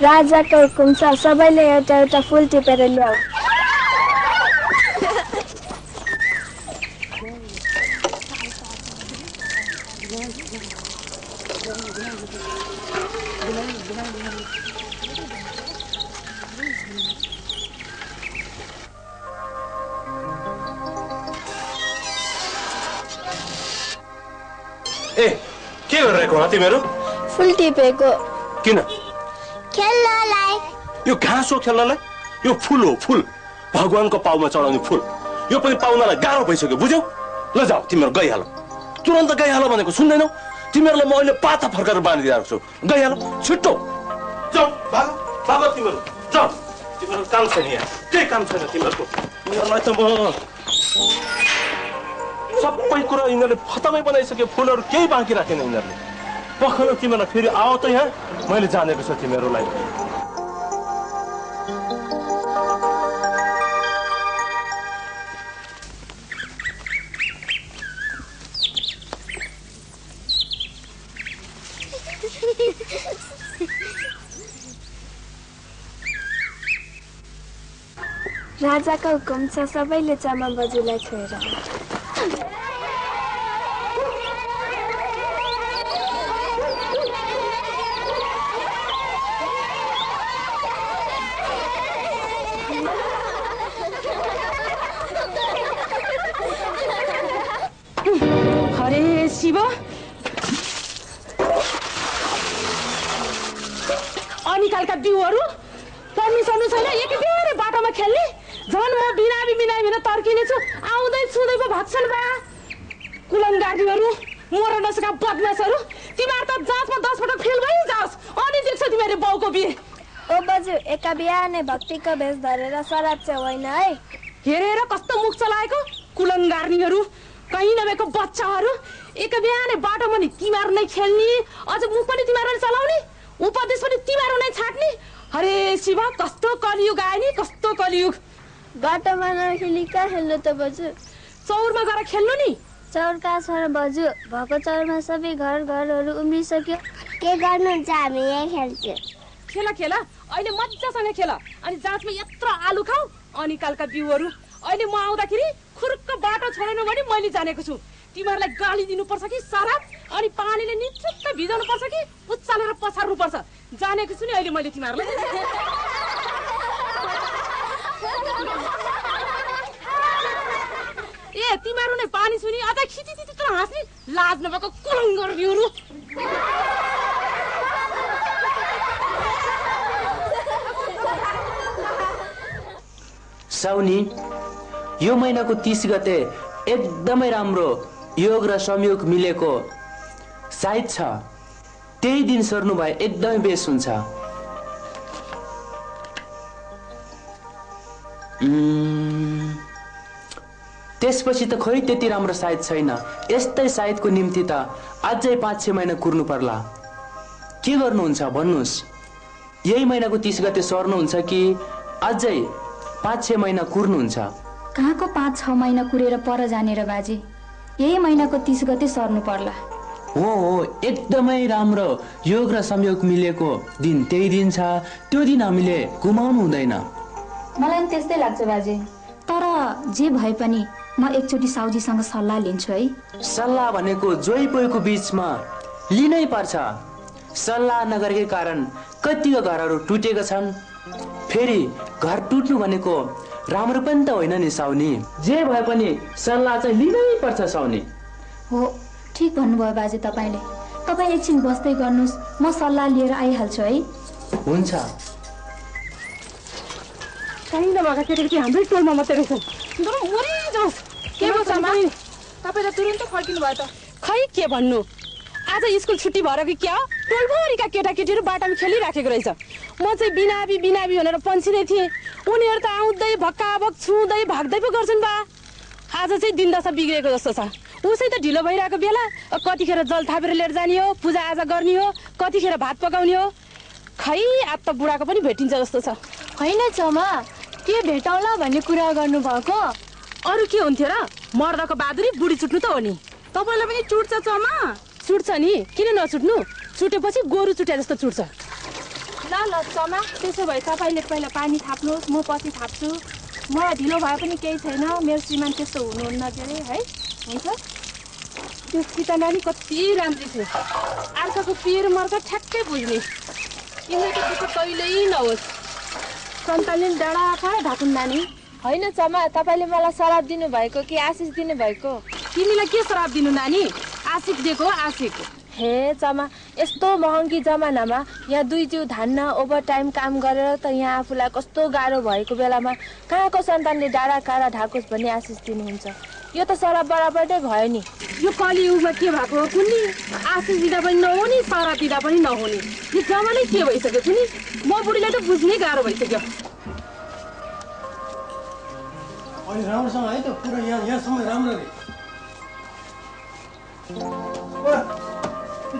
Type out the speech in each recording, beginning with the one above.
राजाको हुकुम छ सबैले एउटा एउटा फुल टिपेर ल्याऊ। ए के गरिरहेको हो तिमीहरू? फुल टिपेको। किन? खेल्नलाई। यो घाँस हो खेल्नलाई? यो फुल हो, फुल भगवानको पाउमा चढाउने फुल। यो पनि पाउनलाई गाह्रो भइसक्यो, बुझ्यौ? ल जाऊ तिमीहरू गइहाल, तुरन्त गइहाल भनेको सुन्दैनौ? तिमीहरूलाई म अहिले पाता फर्काएर बाँधिदिएको छु, गइहाल छिट्टो। जाऊ भाग भाग तिमीहरू, जाऊ। तिमीहरू काम छैन यहाँ, केही काम छैन तिमीहरूको। तिमीहरूलाई त म सबै कुरा यिनीहरूले खतमै बनाइसक्यो, फुलहरू केही बाँकी राखेन यिनीहरूले। पखन तिमीहरूलाई फेरि आऊ त यहाँ, मैले जानेको छु तिमीहरूलाई। राजाको हुकुम छ सबैले चमा बजुलाई छोएर। हरे शिव, अनिकालका बिउहरू पर्मिसन छैन एकै बेरै बाटोमा खेल्ने। झन् म बिना तर्किने छु, आउँदै छुँदै पो भाग्छन् बा। कुलङ्गारीहरू, मोर नसका बदमासहरू, तिमीहरू त जाँचमा 10 पटक फेल भइजाओस् अनि देख्छ तिमीहरू बाउको बिहे। ओ बजु एका बिहानै भक्तिको भेष धरेर शराब चाहिँ होइन है। हेरेर कस्तो मुख चलाएको कुलङ्गारीहरू, कहीँ नभएको बच्चाहरू। एका बिहानै बाटोमा नि तिमीहरू नै खेल्ने, अझ मुख पनि तिमीहरू चलाउने, उपदेश पनि तिमीहरू नै छाट्ने। हरे शिव, कस्तो कलियुग आयो नि, कस्तो कलियुग। बाटोमा नखेली कहाँ खेल्नु त बजु? चौरमा गएर खेल्नु नि। चौर कहाँ छ र बजु? भएको चौरमा सबै घरहरू उम्रिसक्यो, के गर्नुहुन्छ? हामी यही खेल्छौँ। खेला खेला, अहिले मजासँग खेला। अनि जाँचमा यत्रो आलु खाऊ अनिकालका बिउहरू। अहिले म आउँदाखेरि खुर्क बाटो छोडेन भने मैले जानेको छु तिमीहरूलाई गाली दिनुपर्छ कि शराब अनि पानीले निचुक्क भिजाउनु पर्छ कि उचालेर पछार्नु पर्छ, जानेको छु नि अहिले मैले तिमीहरूलाई। ए तिमीहरू नै पानी सुनि अझ खिचिचिचिच हाँस्ने लाज नभएको कुलङ्गारीहरू। साउनी, यो महिनाको 30 गते एकदमै राम्रो योग र संयोग मिलेको सायद छ। त्यही दिन सर्नु भए एकदमै बेस हुन्छ। त्यसपछि त खोइ त्यति राम्रो सायद छैन। यस्तै सायदको निम्ति त अझै 5-6 महिना कुर्नु पर्ला। के गर्नुहुन्छ भन्नुहोस्? यही महिनाको 30 गते सर्नुहुन्छ कि अझै 5-6 महिना कुर्नुहुन्छ? कहाँको 5-6 महिना कुरेर पर जाने र बाजे, यही महिनाको 30 गते सर्नु पर्ला। हो एकदमै राम्रो योग र संयोग मिलेको दिन त्यही दिन छ। त्यो दिन हामीले गुमाउनु हुँदैन। मलाई पनि त्यस्तै लाग्छ बाजे। तर जे भए पनि म एकचोटि साउजीसँग सल्लाह लिन्छु है। सल्लाह भनेको जोइ पोइको बीचमा लिनै पर्छ। सल्लाह नगरेकै कारण कतिको घरहरू टुटेका छन्। फेरि घर टुट्नु भनेको राम्रो पनि त होइन नि साउनी। जे भए पनि सल्लाह चाहिँ लिनै पर्छ साउनी। हो, ठिक भन्नुभयो बाजे तपाईँले। तपाईँ एकछिन बस्दै गर्नुहोस्, म सल्लाह लिएर आइहाल्छु है। हुन्छ। कहीँ नभएका केटाकेटी हाम्रै टोलमा मात्रै रहेछन्। मरिजाओस्। के भयो शर्मा? तपाईँ त तुरुन्तै फर्किनु भयो त। खै के भन्नु, आज स्कुल छुट्टी भएर कि क्या टोलभरिका केटाकेटीहरू बाटोमा खेलिराखेको रहेछ। म चाहिँ बिनाबी भनेर पन्सिँदै थिएँ। उनीहरू त आउँदै भक्काभक छुँदै भाग्दै पो गर्छन् बा। आज चाहिँ दिनदशा बिग्रेको जस्तो छ। उसै त ढिलो भइरहेको बेला कतिखेर जल थापेर लिएर जाने हो, पूजाआजा गर्ने हो, कतिखेर भात पकाउने हो। खै आज त बुढाको पनि भेटिन्छ जस्तो छ। होइन चमा, के भेटौँला भन्ने कुरा गर्नुभएको? अरू के हुन्थ्यो र? मर्दको बहादुरी बुढी छुट्नु त हो नि। तपाईँलाई पनि चुट्छ चमा? चुट्छ नि, किन नचुट्नु? चुटेपछि गोरु चुटे जस्तो चुट्छ। ल ल ल चमा त्यसो भए तपाईँले पहिला पानी थाप्नुहोस् म पछि थाप्छु मलाई ढिलो भए पनि केही छैन मेरो श्रीमान त्यस्तो हुनुहुन्न के अरे है हुन्छ त्यो सीता नानी कति राम्री थियो अर्काको पिर मर्का ठ्याक्कै बुझ्ने तिमीको दुःख कहिल्यै नहोस् सन्तानले डाँडा कहाँ ढाकुन् नानी होइन चमा तपाईँले मलाई श्राप दिनुभएको कि आशिष दिनुभएको तिमीलाई के श्राप दिनु नानी आशिक दिएको आशिक हे चमा यस्तो महँगी जमानामा यहाँ दुई जिउ धान्न ओभर टाइम काम गरेर त यहाँ आफूलाई कस्तो गाह्रो भएको बेलामा कहाँको सन्तानले डाँडा काँडा ढाकोस् भन्ने आशिष दिनुहुन्छ यो त श्राप बराबर नै भयो नि यो कलियुगमा के भएको हो कुन्नी आशिष दिँदा पनि नहुने श्राप दिँदा पनि नहुने यो जमानै के भइसक्यो कुन्नी म बुढीलाई त बुझ्नै गाह्रो भइसक्यो अनि राम्रोसँग है त पुरा यहाँसम्म राम्ररी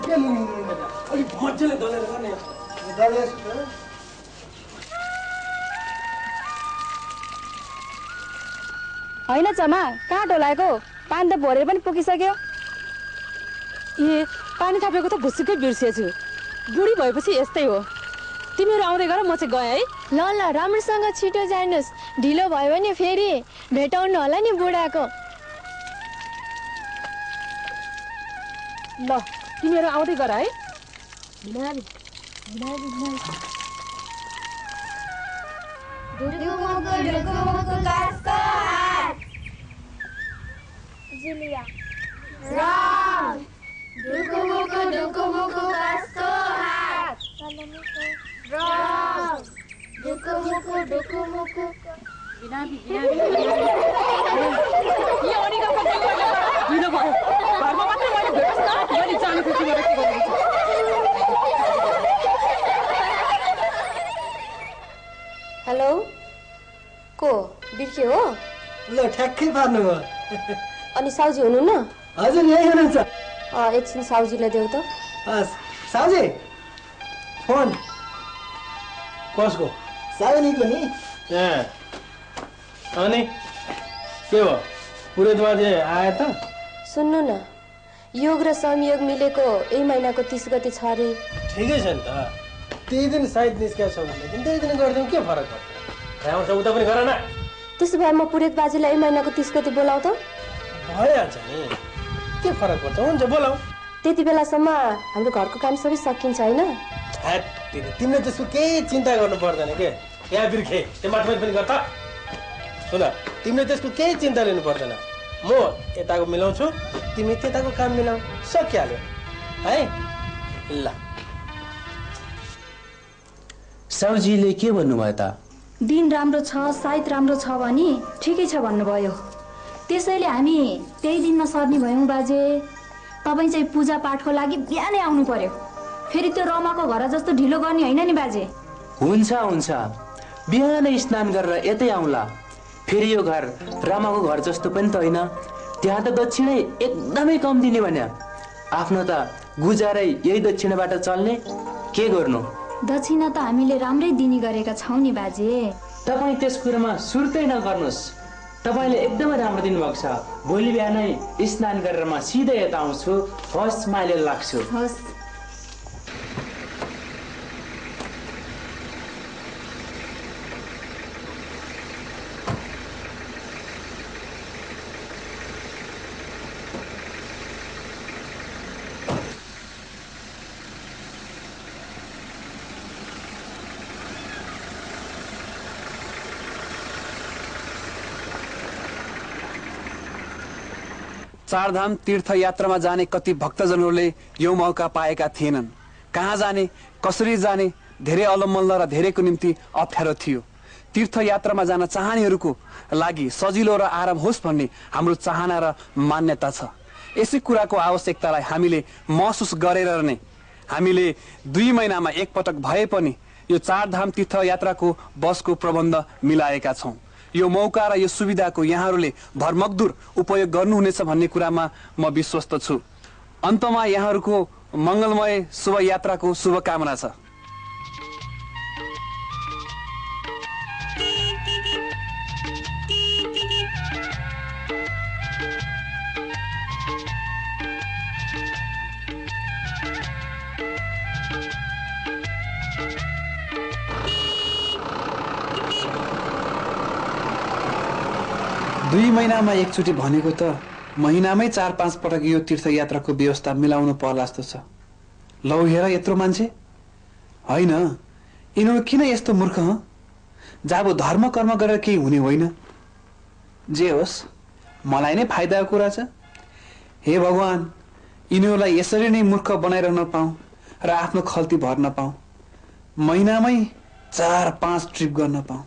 के अलिक मजाले दलेर गर्ने होइन चमा कहाँ डोलाएको पानी त भरेर पनि पुगिसक्यो ए पानी थापेको त भुसुकै बिर्सेछु बुढी भएपछि यस्तै हो तिमीहरू आउँदै गर म चाहिँ गएँ है ल ल राम्रोसँग छिटो जानुहोस् ढिलो भयो भने फेरि भेटाउनु होला नि बुढाको ल तिमीहरू आउँदै गर है हेलो को बिर्खे हो ल ठ्याक्कै पार्नु भयो अनि साउजी हुनुहुन्न हजुर यही हुनुहुन्छ एकछिन साउजीलाई देऊ त साउजी फोन कसको साउनीको नि अनि के हो पुरोहितमाझे आए त सुन्नु न योग र संयोग मिलेको यही महिनाको 30 गते छ अरे ठिकै छ नि त त्यही दिन सायद निस्केको छ भनेदेखि त्यही दिन गरिदिउँ के फरक पर्छ आउँछ उता पनि गर न त्यसो भए म पुरोहित बाजेलाई यही महिनाको 30 गते बोलाऊ त भइहाल्छ नि के फरक पर्छ हुन्छ बोलाऊ त्यति बेलासम्म हाम्रो घरको काम सबै सकिन्छ होइन तिमीले त्यसको केही चिन्ता गर्नु पर्दैन के यहाँ बिर्खे त्यो माटो पनि गर्छ सुन तिमीले त्यसको केही चिन्ता लिनु पर्दैन म यताको मिलाउँछु तिमी त्यताको काम मिलाऊ सकिहाल्यो है ल साउजीले के भन्नुभयो त दिन राम्रो छ सायद राम्रो छ भने ठिकै छ भन्नुभयो त्यसैले हामी त्यही दिनमा सर्ने भयौँ बाजे तपाईँ चाहिँ पूजा पाठको लागि बिहानै आउनु पर्यो फेरि त्यो रमाको घर जस्तो ढिलो गर्ने होइन नि बाजे हुन्छ हुन्छ बिहानै स्नान गरेर यतै आउँला फेरि यो घर रमाको घर जस्तो पनि त होइन त्यहाँ त दक्षिणै एकदमै कम दिने भने आफ्नो त गुजारै यही दक्षिणबाट चल्ने के गर्नु दक्षिणा त हामीले राम्रै दिने गरेका छौँ नि बाजे तपाईँ त्यस कुरामा सुर्तै नगर्नुहोस् तपाईँले एकदमै राम्रो दिनुभएको छ भोलि बिहानै स्नान गरेर म सिधै यता आउँछु फर्स्ट माइले लाग्छु हस् चारधाम तीर्थ यात्रामा जाने कति भक्तजनहरूले यो मौका पाएका थिएनन् कहाँ जाने कसरी जाने धेरै अलमल्ल र धेरैको निम्ति अप्ठ्यारो थियो तीर्थ यात्रामा जान चाहनेहरूको लागि सजिलो र आराम होस् भन्ने हाम्रो चाहना र मान्यता छ यसै कुराको आवश्यकतालाई हामीले महसुस गरेर नै हामीले 2 महिनामा एकपटक भए पनि यो चारधाम तीर्थ यात्राको बसको प्रबन्ध मिलाएका छौं यो मौका र यो सुविधाको यहाँहरूले भरमग्दुर उपयोग गर्नुहुनेछ भन्ने कुरामा म विश्वस्त छु अन्तमा यहाँहरूको मंगलमय शुभ यात्राको शुभकामना छ 2 महिनामा एकचोटि भनेको त महिनामै 4-5 पटक यो तीर्थयात्राको व्यवस्था मिलाउनु पर्ला जस्तो छ। लौ हेर यत्रो मान्छे होइन, यिनीहरू किन यस्तो मूर्ख हँ? जब धर्म कर्म गरेर केही हुने होइन। जे होस्, मलाई नै फाइदाको कुरा छ। हे भगवान, यिनीहरूलाई यसरी नै मूर्ख बनाइरहन पाऊँ र आफ्नो खल्ती भर्न पाऊँ। महिनामै 4-5 ट्रिप गर्न पाऊँ।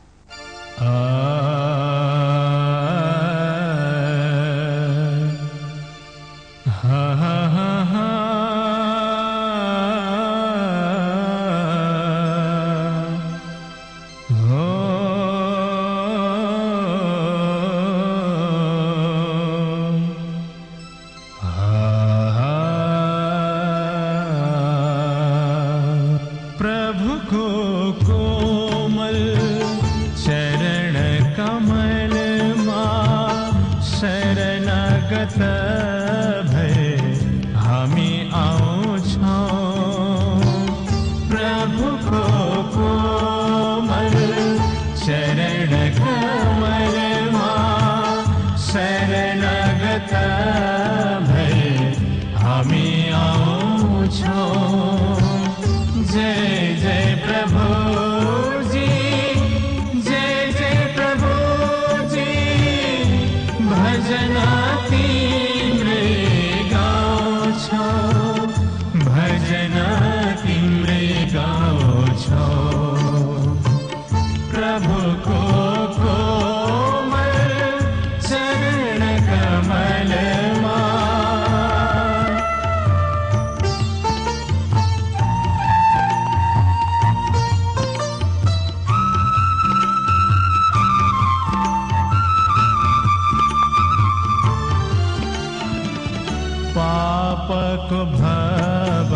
पापको भव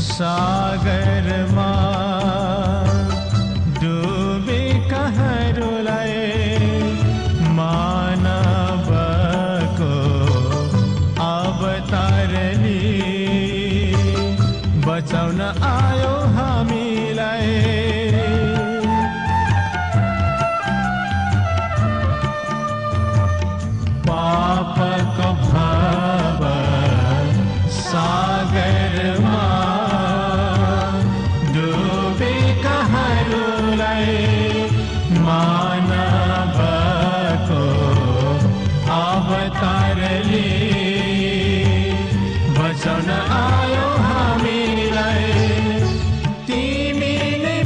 सागरमा डुबे कहरुलाई मानवको अवतारले बचाउन आयो हामीलाई। पापको भव सागरमा डुबे कहरुलाई मानवको अवतारले बचाउन आयो हामीलाई। तिमी नै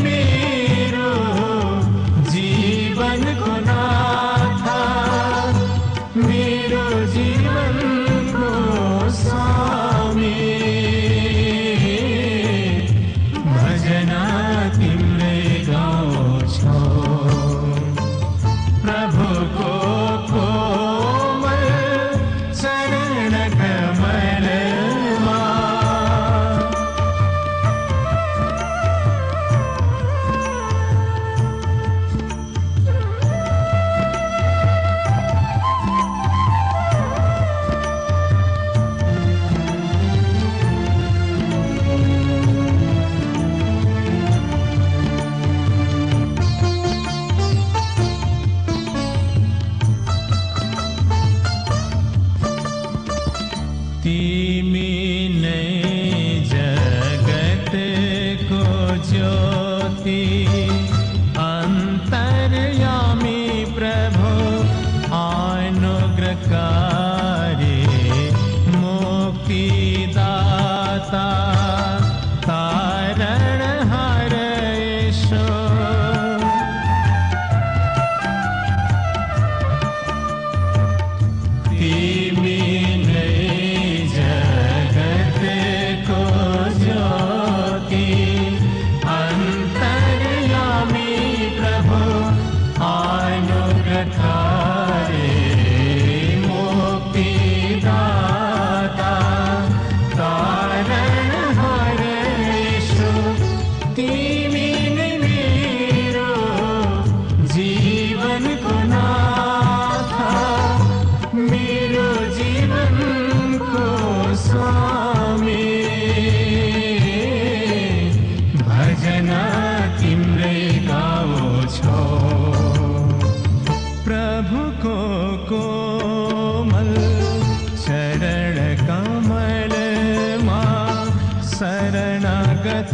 शरणागत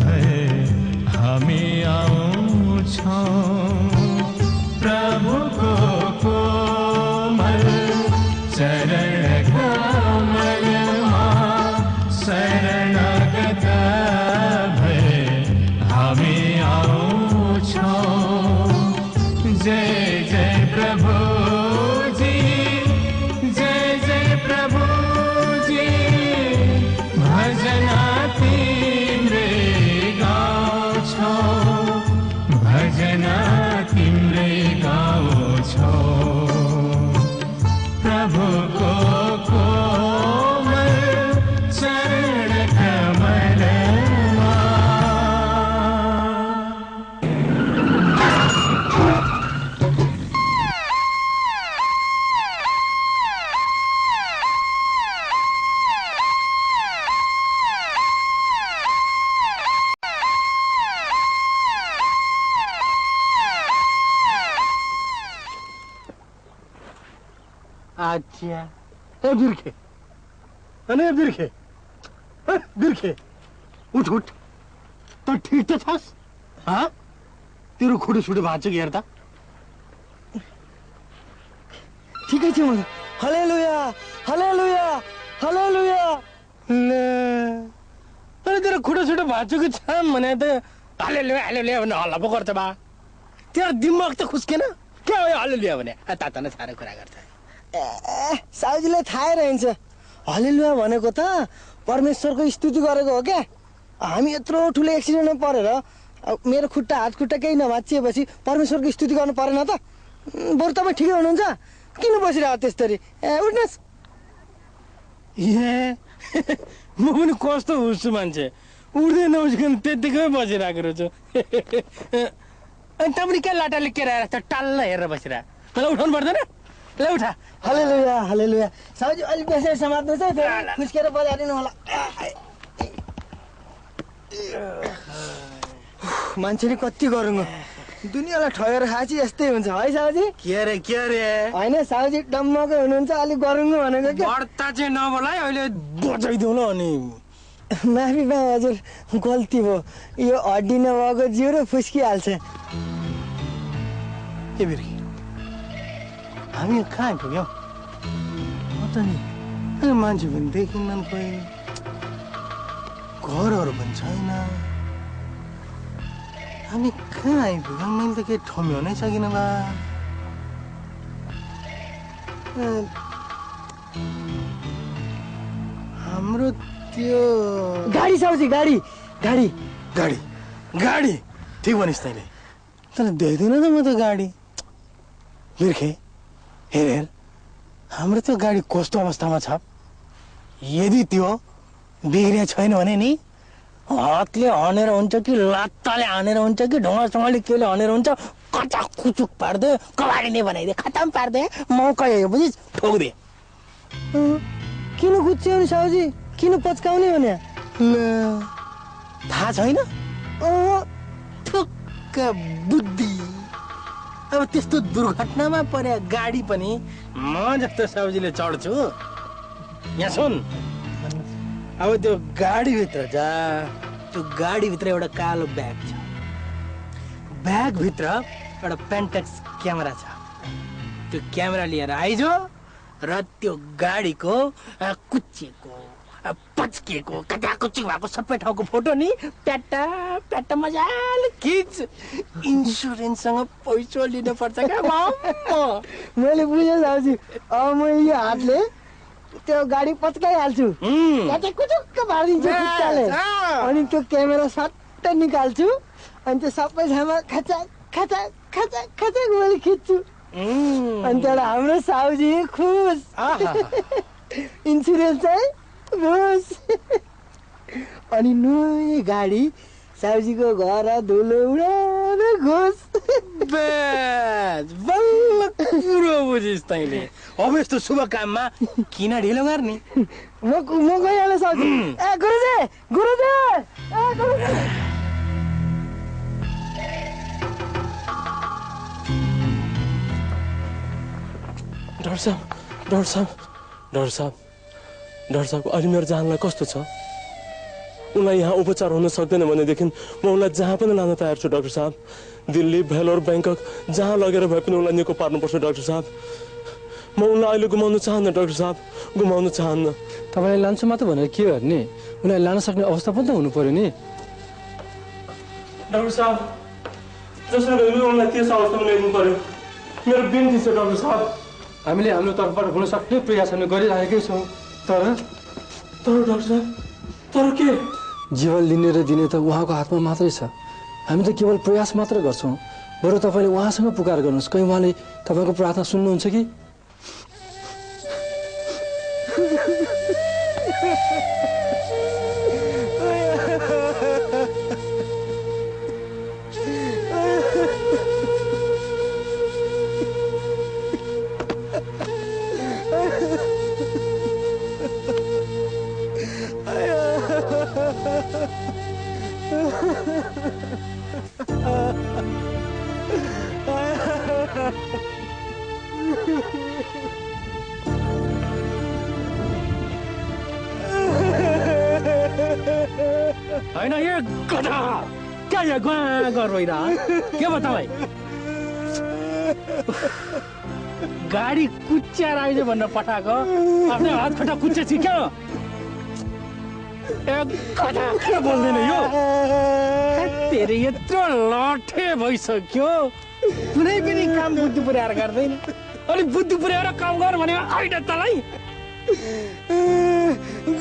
भए हामी आउँछौँ प्रभुको कोमल चरण कमलमा शरणागत भए हामी आउँछौँ जय जय प्रभुजी जय जय प्रभुजी भजना तिम्रै गाउँछौँ भजना तिम्रै गाउँछौँ प्रभुको कोमल चरण कमलमा अच्छा ए बिर्खे अने बिर्खे बिर्खे उठ उठ त ठिक त छस् तेरो खुट्टो छुट्टो भएको छ कि हेर त ठिकै छु म हालेलुया हालेलुया हालेलुया अरे तेरो खुट्टो छुट्टो भएको छ कि छाम भने त हालेलुया हालेलुया भने हल्ला पो गर्छ बा तेरो दिमाग त खुस्केन के हो यो हालेलुया भने ताता न साह्रो कुरा गर्छ साउजीलाई थाहै रहन्छ हालेलुया भनेको त परमेश्वरको स्तुति गरेको हो क्या हामी यत्रो ठुलो एक्सिडेन्टमा परेर मेरो खुट्टा हात खुट्टा केही नभाँचिएपछि परमेश्वरको स्तुति गर्नु परेन त बरु तपाईँ ठिकै हुनुहुन्छ किन बसिरह त्यसरी उठ्नुहोस् ए म पनि कस्तो हुन्छु मान्छे उठ्दै नउठिकन त्यत्तिकै बसिरहेको रहेछु अनि तपाईँ क्या लाटाले के राखेर टाल्ल हेरेर बसिरह मलाई उठाउनु पर्दैन ल उठा हालेलुया हालेलुया साउजी अलिक बेसी समात्नुहोस् है फेरि खुस्केर बजारिनु होला मान्छेले कति गरौँ दुनियाँलाई ठगेर खाएपछि यस्तै हुन्छ है साउजी के अरे होइन साउजी डम्मकै हुनुहुन्छ अलिक गरौँ भनेको के बढ्ता चाहिँ नबोला अहिले बजाइदिउँ ल अनि माफी पाएँ हजुर गल्ती भयो यो हड्डी नभएको जिउ र फुस्किहाल्छ के बिर्खी हामी कहाँ पुग्यौँ त नि मान्छे पनि देखिन्न कोही घरहरू पनि छैन हामी कहाँ आइपुग्यौँ मैले त केही ठम्याउनै सकिनँ बा हाम्रो त्यो गाडी साउजी गाडी गाडी गाडी गाडी ठिक भनिस् तैँले तर देख्दैन त म त गाडी बिर्खे हेर हेर हाम्रो त्यो गाडी कस्तो अवस्थामा छ यदि त्यो बिग्रिया छैन भने नि हातले हनेर हुन्छ कि लात्ताले हानेर हुन्छ कि ढुङ्गासँगले केले हनेर हुन्छ कचाक कुचुक पार्दै कबाडी नै बनाइदिए खतम पार्दै मौका हेऱ्यो बुझिस् ठोक्दे किन कुच्यो नि साउजी किन पच्काउने भने थाहा छैन ठुक्क बुद्धि अब त्यस्तो दुर्घटनामा परे गाडी पनि म जस्तो साउजीले चढ्छु यहाँ सुन अब त्यो गाडीभित्र जा त्यो गाडीभित्र एउटा कालो ब्याग छ ब्यागभित्र एउटा पेन्टेक्स क्यामेरा छ त्यो क्यामेरा लिएर आइज र त्यो गाडीको कुच्चिएको पच्किएको कटाकुच्ची भएको सबै ठाउँको फोटो नि प्याट्टा प्याट्टा मजाले खिच इन्सुरेन्ससँग पैसा लिनुपर्छ क्या मैले बुझेँ साउजी अब म यो हातले त्यो गाडी पच्काइहाल्छु कुचुक्क पारिदिन्छु खुट्टाले अनि त्यो क्यामेरा सट्ट निकाल्छु अनि त्यो सबै ठाउँमा खचा खचा खचा खचा मैले खिच्छु अनि त्यहाँबाट हाम्रो साउजी खुस इन्सुरेन्स चाहिँ खुस अनि नयाँ गाडी साउजीको घर धुलो उडाएर घुस बल्ल कुरो बुझिस् तैँले अब यस्तो शुभ काममा किन ढिलो गर्ने म गइहालेँ साउजी ए गुरुजी गुरुजी ए गुरुजी डाक्टर साहब अहिले मेरो जानलाई कस्तो छ उनलाई यहाँ उपचार हुन सक्दैन भनेदेखि म उनलाई जहाँ पनि लान तयार छु डाक्टर साहब। दिल्ली, भेलोर, ब्याङ्कक जहाँ लगेर भए पनि उनलाई निको पार्नुपर्छ डाक्टर साहब। म उनलाई अहिले गुमाउन चाहन्न डाक्टर साहब, गुमाउन चाहन्न। तपाईँलाई लान्छु मात्र भनेर के गर्ने? उनीलाई लान सक्ने अवस्था पनि त हुनु पर्यो नि डाक्टर साहब। जसरी भए पनि उनलाई त्यस अवस्थामा ल्याइदिनु पर्यो। मेरो बिन्ती छ डाक्टर साहब। हामीले हाम्रो तर्फबाट हुन सक्ने प्रयासहरू गरिरहेकै छौँ। तर डाक्टर साहब, तर के? जीवन लिने र दिने त उहाँको हातमा मात्रै छ। हामी त केवल प्रयास मात्र गर्छौँ। बरु तपाईँले उहाँसँग पुकार गर्नुहोस्, कहीँ उहाँले तपाईँको प्रार्थना सुन्नुहुन्छ कि? होइन यो गधा क्या यहाँ गुवा गरिरह के बताऊ गाडी कुच्याएर आइज भनेर पठाएको आफ्नै हात खुट्टा कुच्चेछि क्या गधा के बोल्दैन यो तेरे यत्रो लठे भइसक्यो कुनै पनि काम बुद्धि पुर्याएर गर्दैन अलिक बुद्धि पुर्याएर काम गर भने आइड तँलाई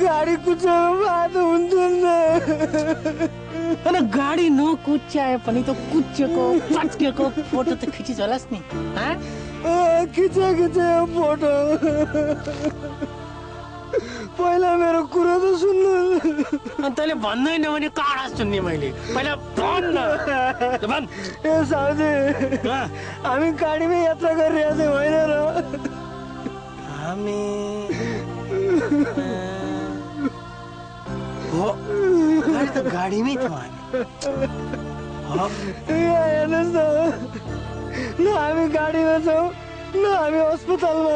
गाडी कुच्याउनु बाटो हुन्थेन अनि गाडी नकुच्याए पनि त कुचेको चट्केको फोटो त खिचिस होलास् नि खिचे फोटो पहिला मेरो कुरा त सुन्नु अनि तैँले भन्दैन भने काँडा सुन्ने मैले पहिला भन्न ए साउजी हामी गाडीमै यात्रा गरिरहेको थियौँ होइन र हामी गाडीमै थियो हेर्नुहोस् न न हामी गाडीमा छौँ न हामी अस्पतालमा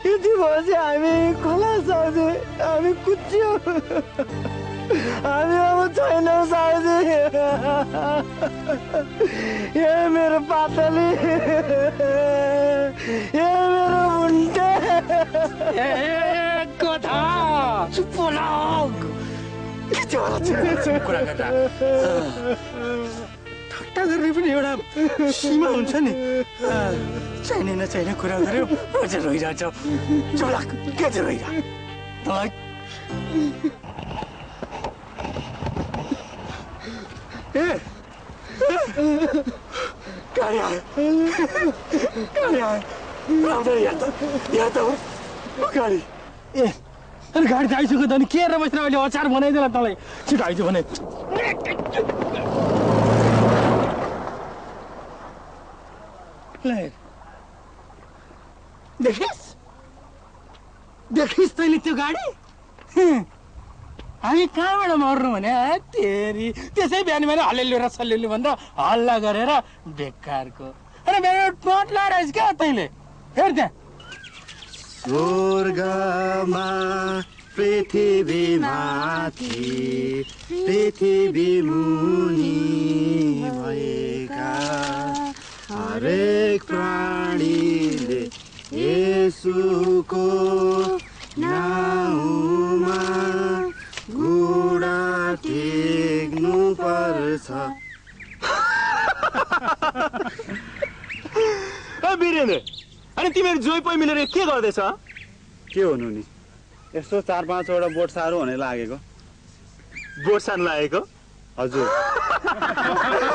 यति भएपछि हामी खोला साउजी हामी कुच्यो हामी अब छैनौँ साउजी ए मेरो पातली ए मेरो मुन्टे गधा चुप लाग कुरा गर्दा ठट्टा गर्ने पनि एउटा सीमा हुन्छ नि चाहिने नचाहिने कुरा गर्यो अझ रोइरहेछ चलाक के चाहिँ रोइरह ए गाडी आयो यहाँ त गाडी ए अनि गाडी त आइसक्यो त अनि के हेरेर बसेर अहिले अचार बनाइदिएला तँलाई छिटो आइज भने देखिस् तैँले त्यो गाडी हामी कहाँबाट मर्नु भने तेरी त्यसै बिहान बिहान हल्लेलु र सल्लेलु भनेर हल्ला गरेर बेकारको अरे मेरो टोट लाएर क्या तैँले हेर त्यहाँ स्वर्गमा पृथ्वी माथि पृथ्वी मुनि भएका हरेक प्राणीले येशूको नाउँमा घुँडा टेक्नु पर्छ। वीरेन्द्र अनि तिमीहरू जोइ पै मिलेर के गर्दैछ? के हुनु नि यस्तो 4-5वटा बोट सारो हुने लागेको। बोट सार्न लागेको? हजुर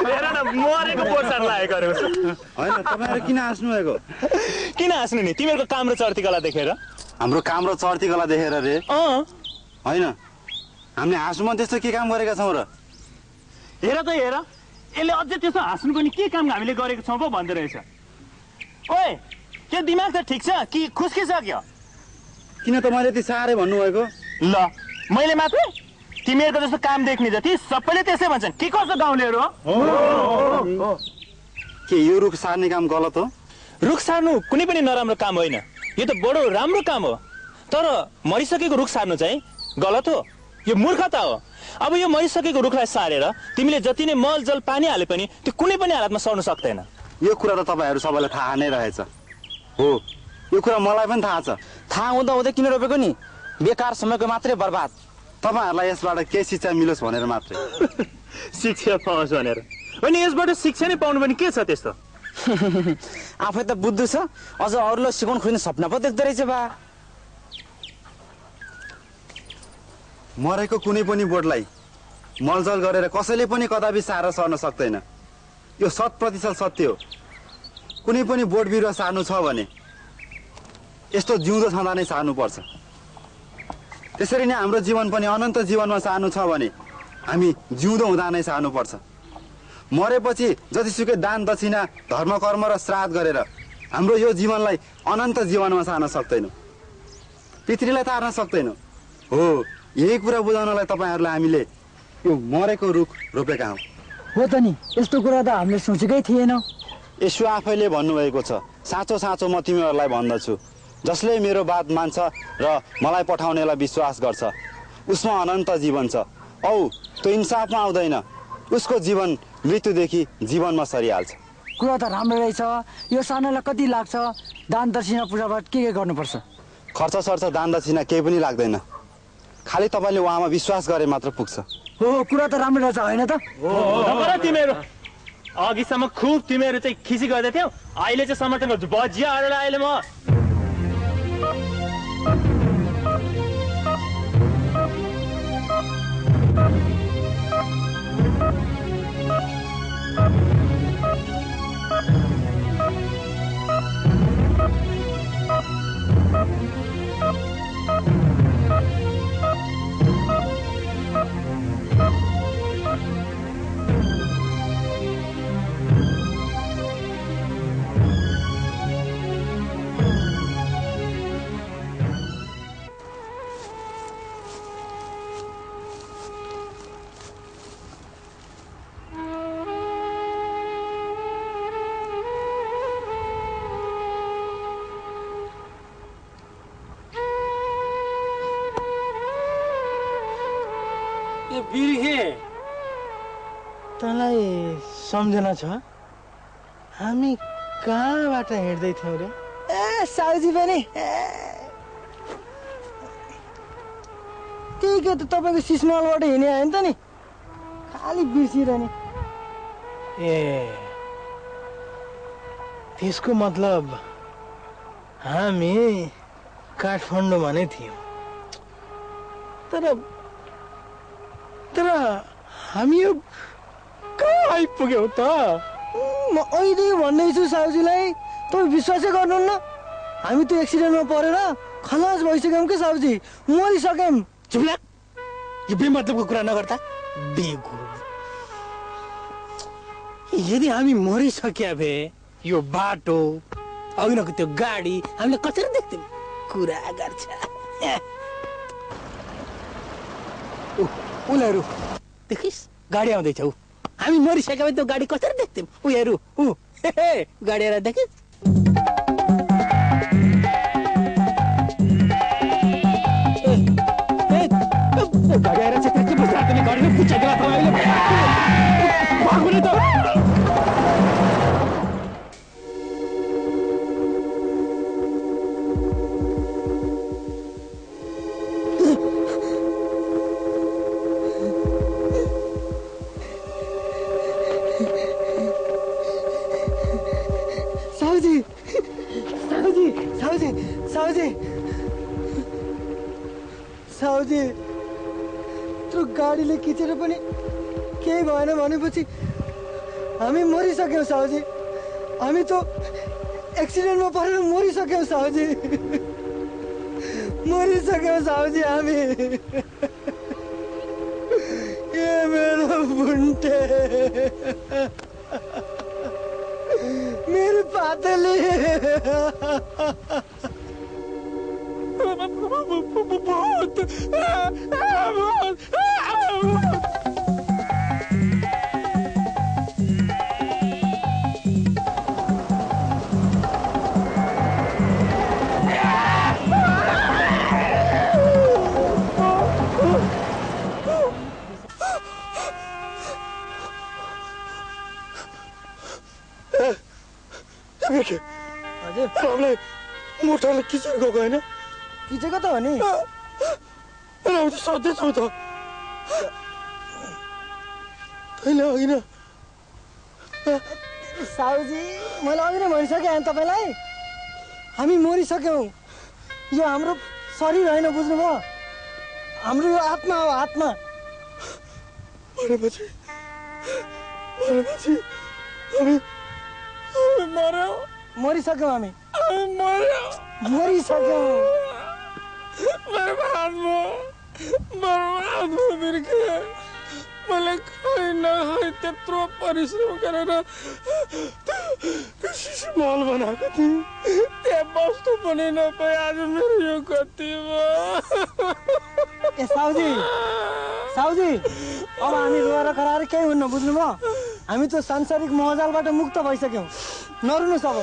हेर न मरेको बोट सार्न लागेको अरे होइन तपाईँहरू किन हाँस्नु भएको? किन हाँस्नु नि तिमीहरूको काम र चर्तीकला देखेर? हाम्रो काम र चर्तीकला देखेर रे? होइन हामीले हाँस्नुमा त्यस्तो के काम गरेका छौँ र? हेर त हेर यसले अझै त्यस्तो हाँस्नुको नि के काम हामीले गरेको छौँ पो भन्दो रहेछ। ओए त्यो दिमाग त ठिक छ कि खुस्किसक्यो? किन तपाईँले त्यति साह्रै भन्नुभएको? ल मैले मात्रै? तिमीहरूको जस्तो काम देख्ने जति सबैले त्यसै भन्छन् के कसो गाउँलेहरू हो? के यो रुख सार्ने काम गलत हो? रुख सार्नु कुनै पनि नराम्रो काम होइन, यो त बडो राम्रो काम हो। तर मरिसकेको रुख सार्नु चाहिँ गलत हो। यो मूर्खता हो। अब यो मरिसकेको रुखलाई सारेर तिमीले जति नै मल जल पानी हाले पनि त्यो कुनै पनि हालतमा सर्न सक्दैन। यो कुरा त तपाईँहरू सबैलाई थाहा नै रहेछ। हो, यो कुरा मलाई पनि थाहा छ। थाहा हुँदा हुँदै किन रोपेको नि? बेकार समयको मात्रै बर्बाद। तपाईँहरूलाई यसबाट केही शिक्षा मिलोस् भनेर मात्रै। शिक्षा पाओस् भनेर अनि यसबाट शिक्षा नै पाउनु पनि के छ त्यस्तो? आफै त बुद्धु छ, अझ अरूलाई सिकाउन खोज्ने सपना पो देख्दो रहेछ बा। मरेको कुनै पनि बोटलाई मलजल गरेर कसैले पनि कदापि सार सर्न सक्दैन। यो 100% सत्य हो। कुनै पनि बोट बिरुवा सार्नु छ भने यस्तो जिउँदो छँदा नै सार्नुपर्छ। त्यसरी नै हाम्रो जीवन पनि अनन्त जीवनमा सार्नु छ भने हामी जिउँदो हुँदा नै सार्नुपर्छ। मरेपछि जतिसुकै दान दक्षिणा धर्म कर्म र श्राद्ध गरेर हाम्रो यो जीवनलाई अनन्त जीवनमा सार्न सक्दैनौँ, पितृलाई तार्न सक्दैनौँ। हो, यही कुरा बुझाउनलाई तपाईँहरूलाई हामीले यो मरेको रुख रोपेका हौँ। हो त नि, यस्तो कुरा त हामीले सोचेकै थिएन। यसो आफैले भन्नुभएको छ, साँचो साँचो म तिमीहरूलाई भन्दछु, जसले मेरो बात मान्छ र मलाई पठाउनेलाई विश्वास गर्छ उसमा अनन्त जीवन छ। औ त्यो इन्साफमा आउँदैन, उसको जीवन मृत्युदेखि जीवनमा सरिहाल्छ। कुरा त राम्रो रहेछ। यो सार्नलाई कति लाग्छ? दान दक्षिणा पूजापाठ के गर्नुपर्छ? खर्च सर्च दान दक्षिणा केही पनि लाग्दैन, खालि तपाईँले उहाँमा विश्वास गरे मात्र पुग्छ। हो, कुरा त राम्रो रहेछ होइन त? तिमीहरू अघिसम्म खुब तिमीहरू चाहिँ खिसी गर्दै थियौ, अहिले चाहिँ समर्थन गर्छु। बजिया अहिले म बिर्खे तँलाई सम्झना छ हामी कहाँबाट हिँड्दै थियौँ रे? साउजी पनि त्यही के त तपाईँको सिस्मलबाट हिँडे आयो नि त नि, खालि बिर्सिरहने। त्यसको मतलब हामी काठमाडौँमा नै थियौँ, तर हामी यो कहाँ आइपुग्यौँ त? म अहिले भन्दैछु साउजीलाई, तपाईँ विश्वासै गर्नुहुन्न। हामी त्यो एक्सिडेन्टमा परेर खलास भइसक्यौँ कि साउजी, मरिसक्यौँ। चुप्लाक, यो बेमतलबको कुरा नगर्दा। बेगुरु, यदि हामी मरिसक्या भए यो बाटो अघिनको त्यो गाडी हामीले कसरी देख्थ्यौँ? कुरा गर्छ उनीहरू देखिस्, गाडी आउँदैछ। हामी मरिसक्यो भने त्यो गाडी कसरी देख्थ्यौँ? उनीहरू गाडी आएर देखिस्। गाडी आएर चाहिँ के बस्दा तिमी गाडीले पुच्छाइदिला त अहिले भागु नि त। साउजी, त्यो गाडीले खिचेर पनि केही भएन भनेपछि हामी मरिसक्यौँ साउजी। हामी त एक्सिडेन्टमा परेर मरिसक्यौँ साउजी, मरिसक्यौँ साउजी हामी। ए मेरो बुन्टे, मेरो पातली। के हजुर सबले मोटरले किचेर गएको होइन किचेको त हो नि अब त सोध्दैछौ त तैँले अघि न साउजी मैले अघि नै भनिसकेँ तपाईँलाई हामी मरिसक्यौँ यो हाम्रो शरीर होइन बुझ्नुभयो हाम्रो यो आत्मा हो आत्मा भनेपछि हामी मर्यौँ मरिसक्यौँ हामी मरिसक्यौँ बर्बाद भयो बिर्खे मैले खै नखाइ त्यत्रो परिश्रम गरेर मल बनाएको थिएँ त्यहाँ वस्तु पनि नपाए आज मेरो यो गति भयो साउजी अब हामी रोएर कराएर केही हुन्न बुझ्नुभयो हामी त सांसारिक मोहजालबाट मुक्त भइसक्यौँ नरुनुहोस् अब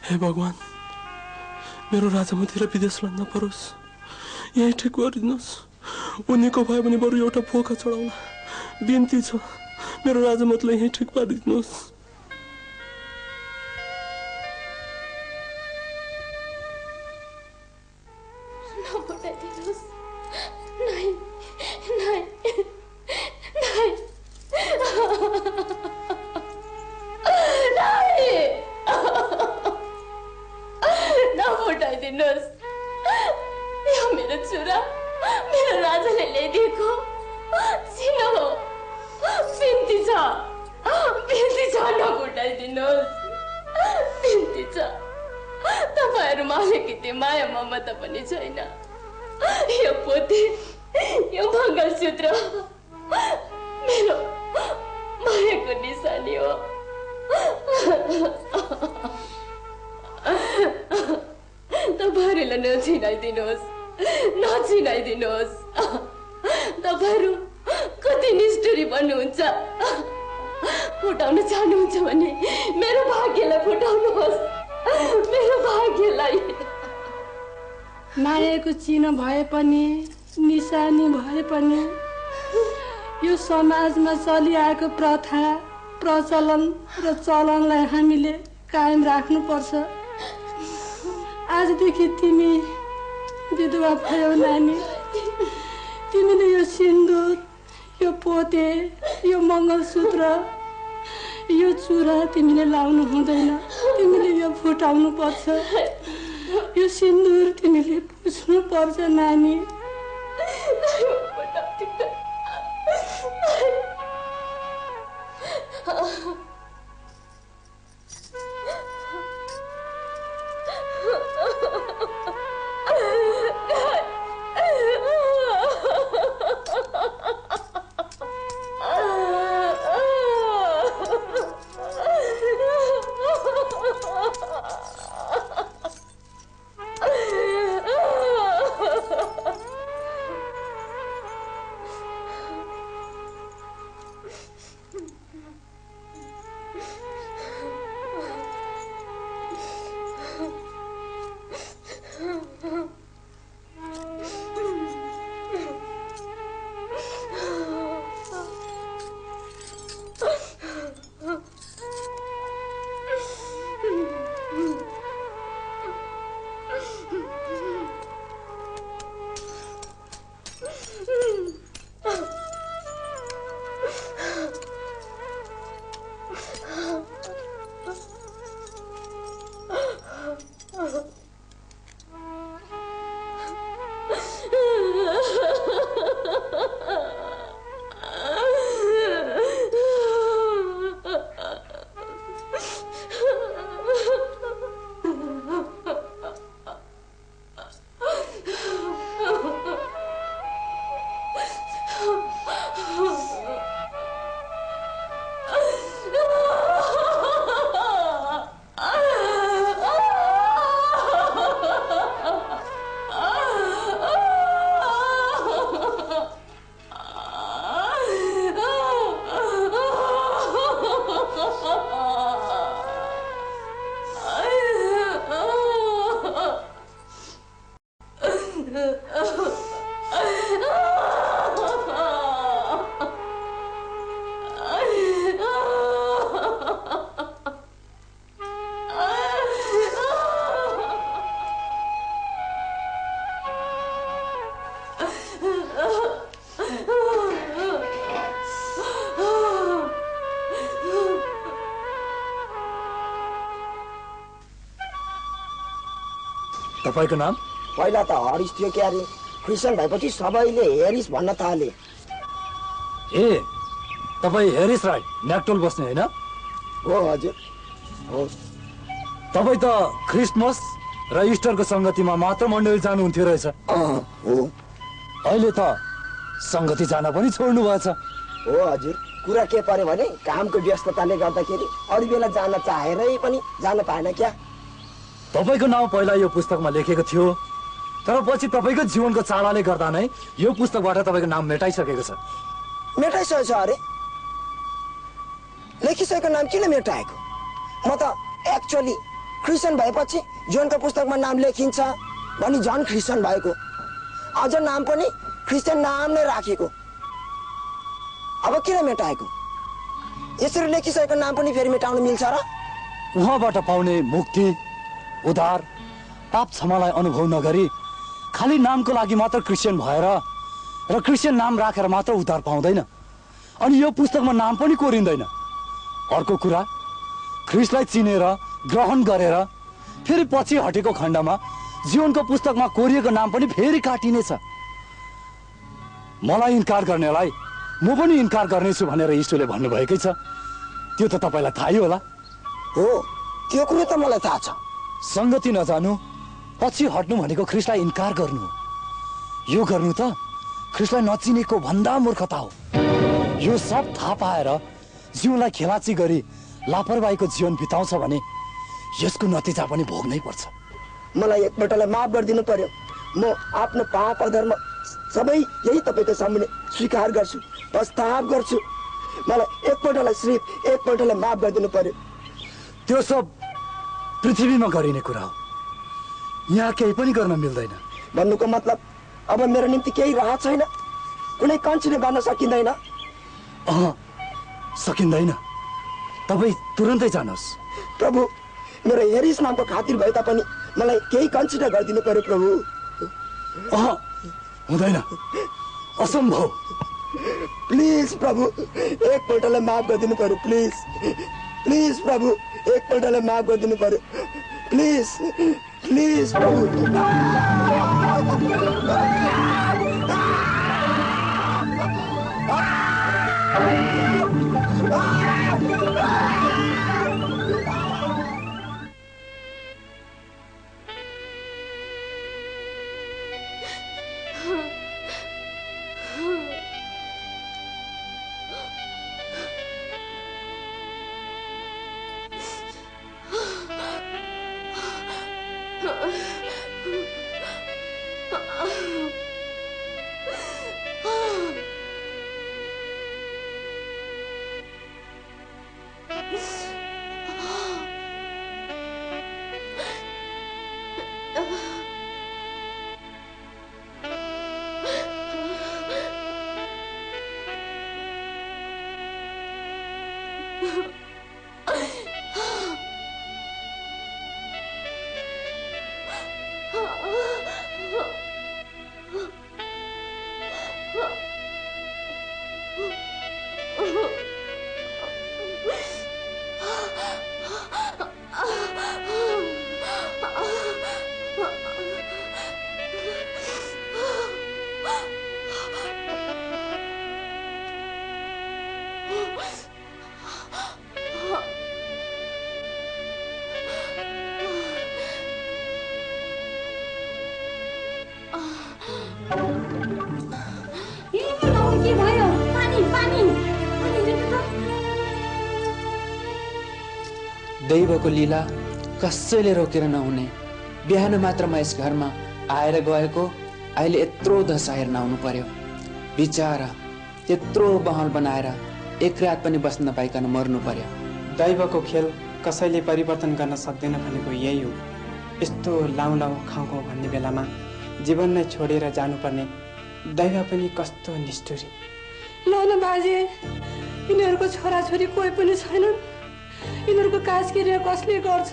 हे भगवान मेरो राजामतीलाई विदेश लान्न परोस् यही ठिक गरिदिनुहोस् उनीको भयो भने बरु एउटा पोखा चढाउन बिन्ती छ मेरो राजामतीलाई यही ठिक पारिदिनुहोस् मायाको चिनो भए पनि निशानी भए पनि यो समाजमा चलिआएको प्रथा प्रचलन र चलनलाई हामीले कायम राख्नुपर्छ। आजदेखि तिमी विधवा भयौ नानी, तिमीले यो सिन्दुर, यो पोते, यो मङ्गलसूत्र, यो चुरा तिमीले लाउनु हुँदैन, तिमीले यो फुटाउनु पर्छ। यो सिन्दुर तिमीले पुछ्नु पर्छ नानी। तपाईको नाम? पहिला त हरिस थियो के अरे, क्रिस्चियन भएपछि सबैले हेरिस भन्न थाले। ए तपाईँ हेरिस राई न्याक्टोल बस्ने होइन? हो हजुर हो। तपाईँ त क्रिसमस र इस्टरको सङ्गतिमा मात्र मण्डली जानुहुन्थ्यो रहेछ। हो। अहिले त सङ्गति जान पनि छोड्नु भएछ। हो हजुर, कुरा के पर्यो भने कामको व्यस्तताले गर्दाखेरि अरू बेला जान चाहेरै पनि जान पाएन क्या। तपाईँको नाउँ पहिला यो पुस्तकमा लेखेको थियो, तर पछि तपाईँको जीवनको चाडाले गर्दा नै यो पुस्तकबाट तपाईँको नाम मेटाइसकेको छ। मेटाइसकेको छ अरे? लेखिसकेको नाम किन मेटाएको? म त एक्चुअली क्रिस्चियन भएपछि जीवनको पुस्तकमा नाम लेखिन्छ भनी झन् क्रिस्चियन भएको, अझ नाम पनि क्रिस्चियन नाम नै राखेको। अब किन मेटाएको? यसरी लेखिसकेको नाम पनि फेरि मेटाउन मिल्छ र? उहाँबाट पाउने मुक्ति, उद्धार, पाप क्षमालाई अनुभव नगरी खालि नामको लागि मात्र क्रिस्चियन भएर र क्रिस्चियन नाम राखेर मात्र उद्धार पाउँदैन। अनि यो पुस्तकमा नाम पनि कोरिँदैन। अर्को कुरा, ख्रिस्टलाई चिनेर ग्रहण गरेर फेरि पछि हटेको खण्डमा जीवनको पुस्तकमा कोरिएको नाम पनि फेरि काटिनेछ। मलाई इन्कार गर्नेलाई म पनि इन्कार गर्नेछु भनेर यीशुले भन्नुभएकै छ। त्यो त तपाईँलाई थाहै होला। हो, त्यो कुरो त मलाई थाहा छ। सङ्गति नजानु, पछि हट्नु भनेको ख्रिस्टलाई इन्कार गर्नु हो। यो गर्नु त ख्रिस्टलाई नचिनेको भन्दा मूर्खता हो। यो सब थाहा पाएर जीवनलाई खेलाची गरी लापरवाहीको जीवन बिताउँछ भने यसको नतिजा पनि भोग्नै पर्छ। मलाई एकपल्टलाई माफ गरिदिनु पर्यो। म आफ्नो पाप अधर्म सबै यही तपाईँको सामुन्ने स्वीकार गर्छु, पश्चाताप गर्छु। मलाई एकपल्टलाई माफ गरिदिनु पर्यो। त्यो सब पृथ्वीमा गरिने कुरा हो, यहाँ केही पनि गर्न मिल्दैन। भन्नुको मतलब अब मेरो निम्ति केही राह छैन, कुनै कन्सिडर गर्न सकिँदैन? सकिँदैन। तपाईँ तुरन्तै जानुहोस्। प्रभु, मेरो हेरिस नामको खातिर भए तापनि मलाई केही कन्सिडर गरिदिनु पर्यो प्रभु। हुँदैन, असम्भव। प्लिज प्रभु, एकपल्टलाई माफ गरिदिनु पर्यो। प्लिज प्लिज प्रभु, एकपल्टलाई माफ गरिदिनु पर्यो। प्लिज प्लिज प्रभु। दैवको लीला कसैले रोकेर नहुने। बिहान मात्र म यस घरमा आएर गएको, अहिले यत्रो दशाएर नआउनु पर्यो। बिचारा त्यत्रो बहल बनाएर एक रात पनि बस्न नपाइकन मर्नु पर्यो। दैवको खेल कसैले परिवर्तन गर्न सक्दैन भनेको यही हो। यस्तो लाउ लाउ खाउ खाउ भन्ने बेलामा जीवन नै छोडेर जानुपर्ने दैव पनि कस्तो निष्ठुरी। ल न बाजे, यिनीहरूको छोराछोरी कोही पनि छैनन्। यिनीहरूको काजक्रिया कसले गर्छ?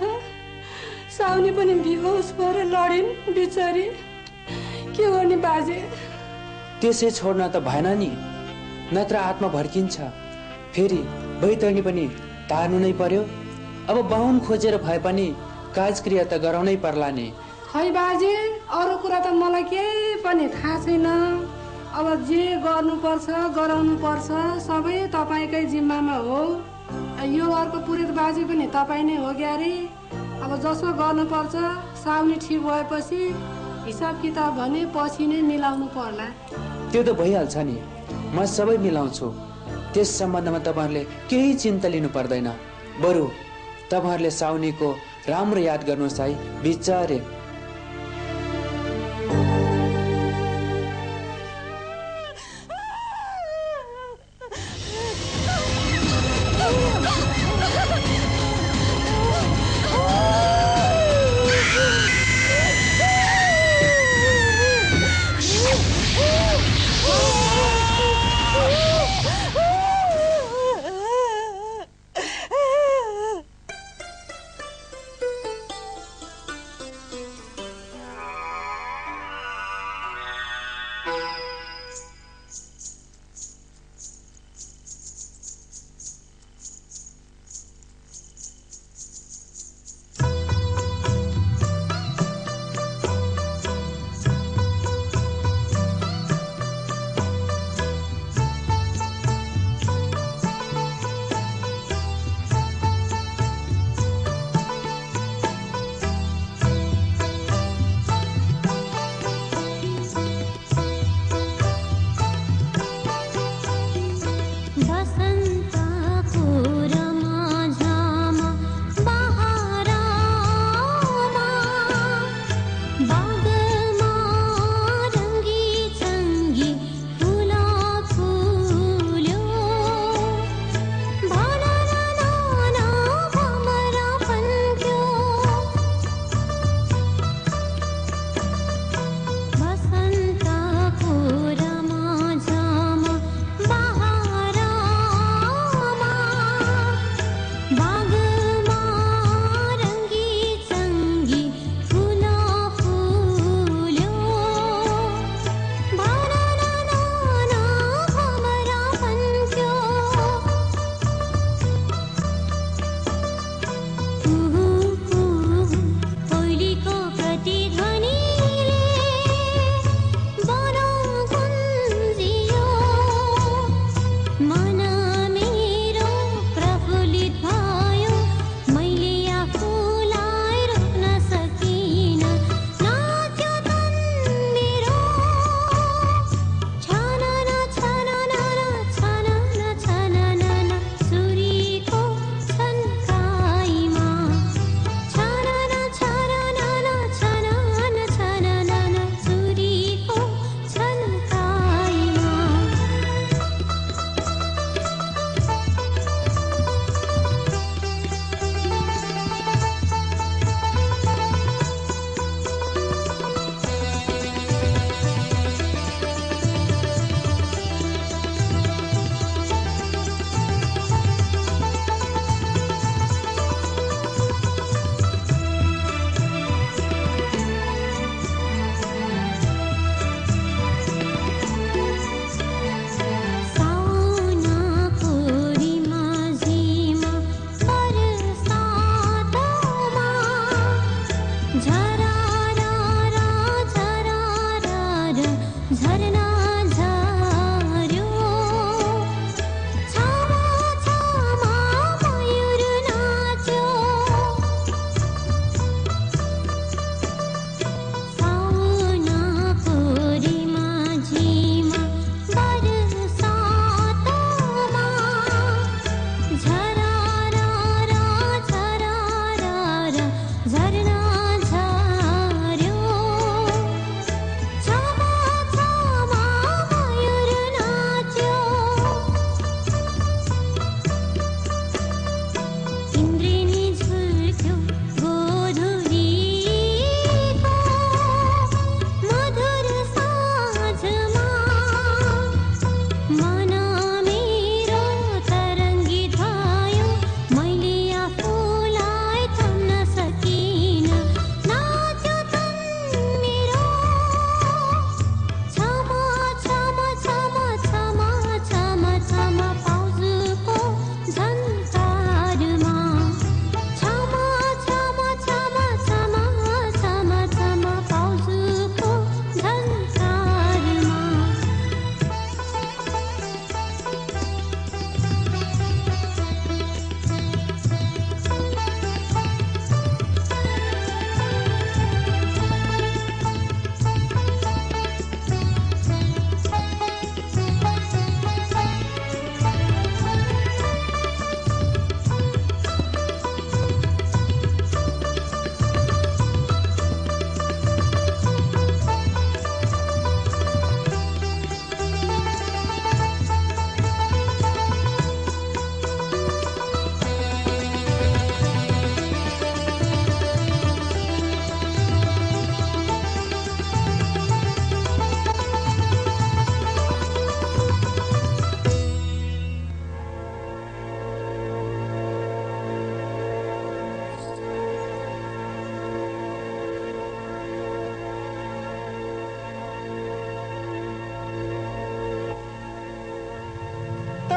साउनी पनि बेहोस भएर लडिन् बिचारी। के गर्ने बाजे? त्यसै छोड्न त भएन नि, नत्र आत्मा भड्किन्छ। फेरि बैतरणी पनि तार्नु नै पर्यो। अब बाहुन खोजेर भए पनि काजक्रिया त गराउनै पर्ला नि। खै बाजे अरू कुरा त मलाई केही पनि थाहा छैन। अब जे गर्नुपर्छ गराउनुपर्छ सबै तपाईँकै जिम्मामा हो। यो अर्को पुरेत बाजे पनि तपाईँ नै हो ग्यारे। अब जसो गर्नुपर्छ साउनी ठिक भएपछि हिसाब किताब भने पछि नै मिलाउनु पर्ला। त्यो त भइहाल्छ नि, म सबै मिलाउँछु। त्यस सम्बन्धमा तपाईँहरूले केही चिन्ता लिनु पर्दैन। बरु तपाईँहरूले साउनीको राम्रो याद गर्नुहोस् है बिचारे।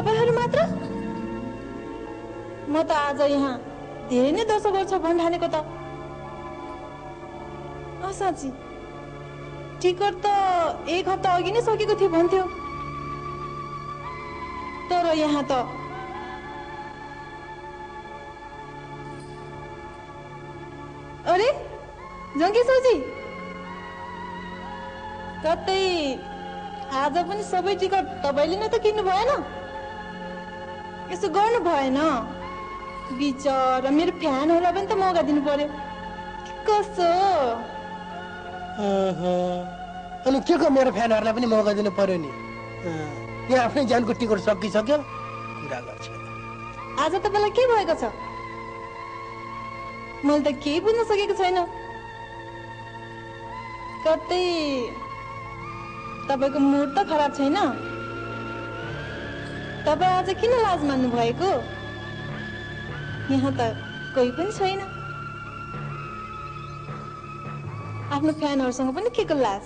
तपाईहरु मात्र? म त आज यहाँ धेरै नै दर्शकहरु छ भन्ठानेको त। साँच्ची टिकट त 1 हप्ता अघि नै सकेको थियो भन्थ्यो, तर यहाँ त अरे जङ्केश्वरजी, कतै आज पनि सबै टिकट तपाईले नै त किन्नु भएन? यसो गर्नु भएन? बिचरा मेरो फ्यानहरूलाई पनि त मौका दिनु पर्यो। कसो अनि के को मेरो फ्यानहरूलाई पनि मौका दिनु पर्यो नि? यहाँ आफ्नै ज्यानको टिकट सकिसक्यो, कुरा गर्छ। आज तपाईँलाई के भएको छ? मैले त केही बुझ्न सकेको छैन। कतै तपाईँको मुड त खराब छैन? तपाईँ आज किन लाज मान्नु भएको? यहाँ त कोही पनि छैन। आफ्नो फ्यानहरूसँग पनि के को लाज?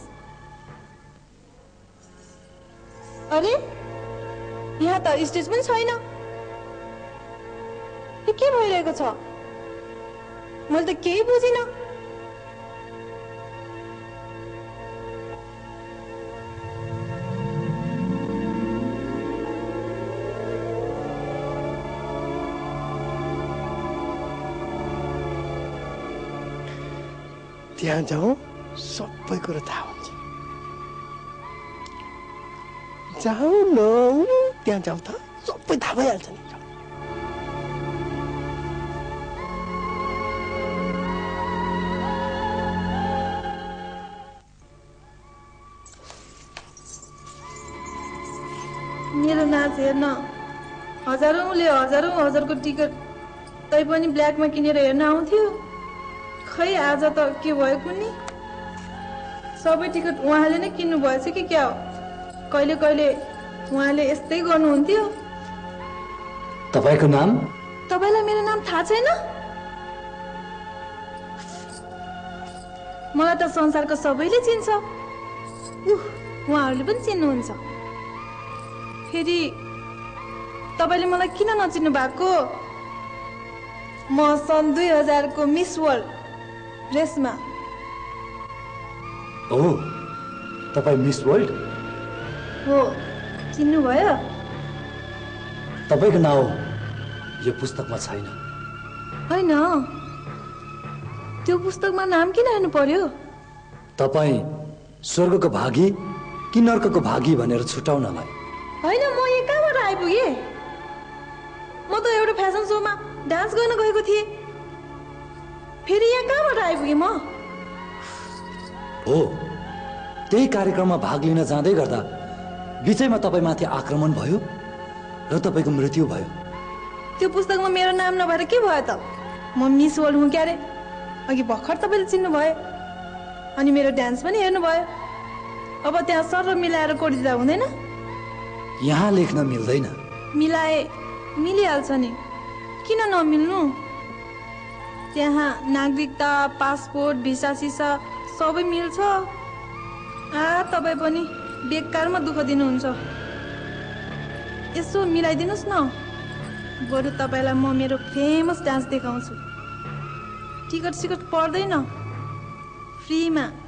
अरे यहाँ त स्टेज पनि छैन। यो के भइरहेको छ? मैले त केही बुझिन। त्यहाँ जाउँ, सबै कुरो थाहा हुन्छ। जाउँ न, त्यहाँ जाउँ त, सबै थाहा भइहाल्छ नि। मेरो नाच हेर्न हजारौंले हजारको टिकट तै पनि ब्ल्याकमा किनेर हेर्न आउँथ्यो। खै आज त के भयो कुन्नी? सबै टिकट उहाँले नै किन्नु भएछ कि क्या हो? कहिले कहिले उहाँले यस्तै गर्नुहुन्थ्यो। तपाईको नाम? तपाईलाई मेरो नाम थाहा छैन? मलाई त संसारको सबैले चिन्छ। उहाँहरूले पनि चिन्नुहुन्छ। फेरि तपाईले मलाई किन नचिन्नु भएको? म सन् 2000 को मिस वर्ल्ड रेसमा। ओ, तपाई मिस वर्ल्ड हो, चिन्नु भयो? तपाईको नाउँ यो पुस्तकमा छैन। हैन, त्यो पुस्तकमा नाम किन हेर्नु पर्यो? तपाई स्वर्गको भागी कि नर्कको भागी भनेर छुटाउनलाई। हैन, म यहाँ कहाँबाट आइपुगे? म त एउटा फ्यासन सोमा डान्स गर्न गएको थिएँ। फेरि यहाँ कहाँबाट आइपुगे म? हो, त्यही कार्यक्रममा भाग लिन जाँदै गर्दा बिचैमा तपाईमाथि आक्रमण भयो र तपाईको मृत्यु भयो। त्यो पुस्तकमा मेरो नाम नभएर के भयो त? म मिस वर्ल्ड हुँ क्यारे? अघि भर्खर तपाईँले चिन्नु भयो, अनि मेरो डान्स पनि हेर्नु भयो। अब त्यहाँ सर मिलाएर कोडिदिँदा हुँदैन? यहाँ लेख्न मिल्दैन। मिलाए मिलिहाल्छ नि, किन नमिल्नु? त्यहाँ नागरिकता, पासपोर्ट, भिसा सिसा सबै मिल्छ। तपाईँ पनि बेकारमा दुःख दिनुहुन्छ। यसो मिलाइदिनुहोस् न, बरु तपाईँलाई म मेरो फेमस डान्स देखाउँछु। टिकट सिकट पर्दैन, फ्रीमा।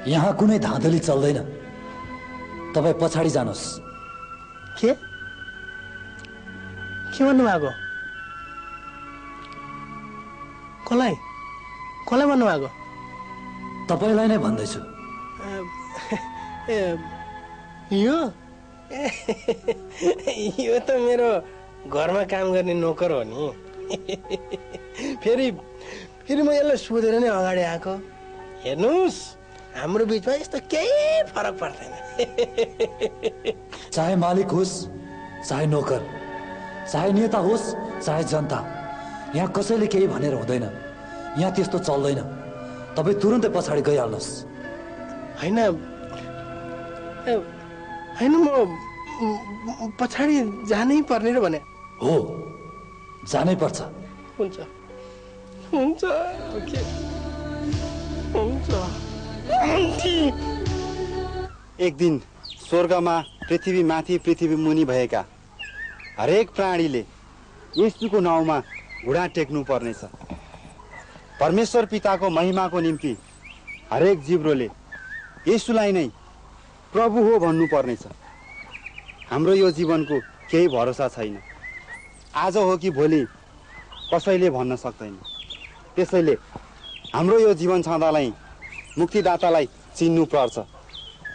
यहाँ कुनै धाँधली चल्दैन। तपाईँ पछाडि जानुहोस्। के भन्नु भएको? कसलाई भन्नु भएको? तपाईँलाई नै भन्दैछु। यो त मेरो घरमा काम गर्ने नोकर हो नि। फेरि म यसलाई सोधेर नै अगाडि आएको। हेर्नुहोस्, हाम्रो बिचमा यस्तो केही फरक पर्दैन। चाहे मालिक होस् चाहे नोकर, चाहे नेता होस् चाहे जनता, यहाँ कसैले केही भनेर हुँदैन। यहाँ त्यस्तो चल्दैन। तपाईँ तुरुन्तै पछाडि गइहाल्नुहोस्। होइन होइन, म पछाडि जानै पर्ने र भने हो, जानै पर्छ। हुन्छ हुन्छ हुन्छ। एक दिन स्वर्गमा पृथ्वी माथि पृथ्वी मुनि भएका हरेक प्राणीले येशूको नाउँमा घुँडा टेक्नु पर्नेछ। परमेश्वर पिताको महिमाको निम्ति हरेक जिब्रोले येशूलाई नै प्रभु हो भन्नु पर्नेछ। हाम्रो यो जीवनको केही भरोसा छैन। आज हो कि भोलि कसैले भन्न सक्दैन। त्यसैले हाम्रो यो जीवन छँदालाई मुक्तिदातालाई चिन्नु पर्छ,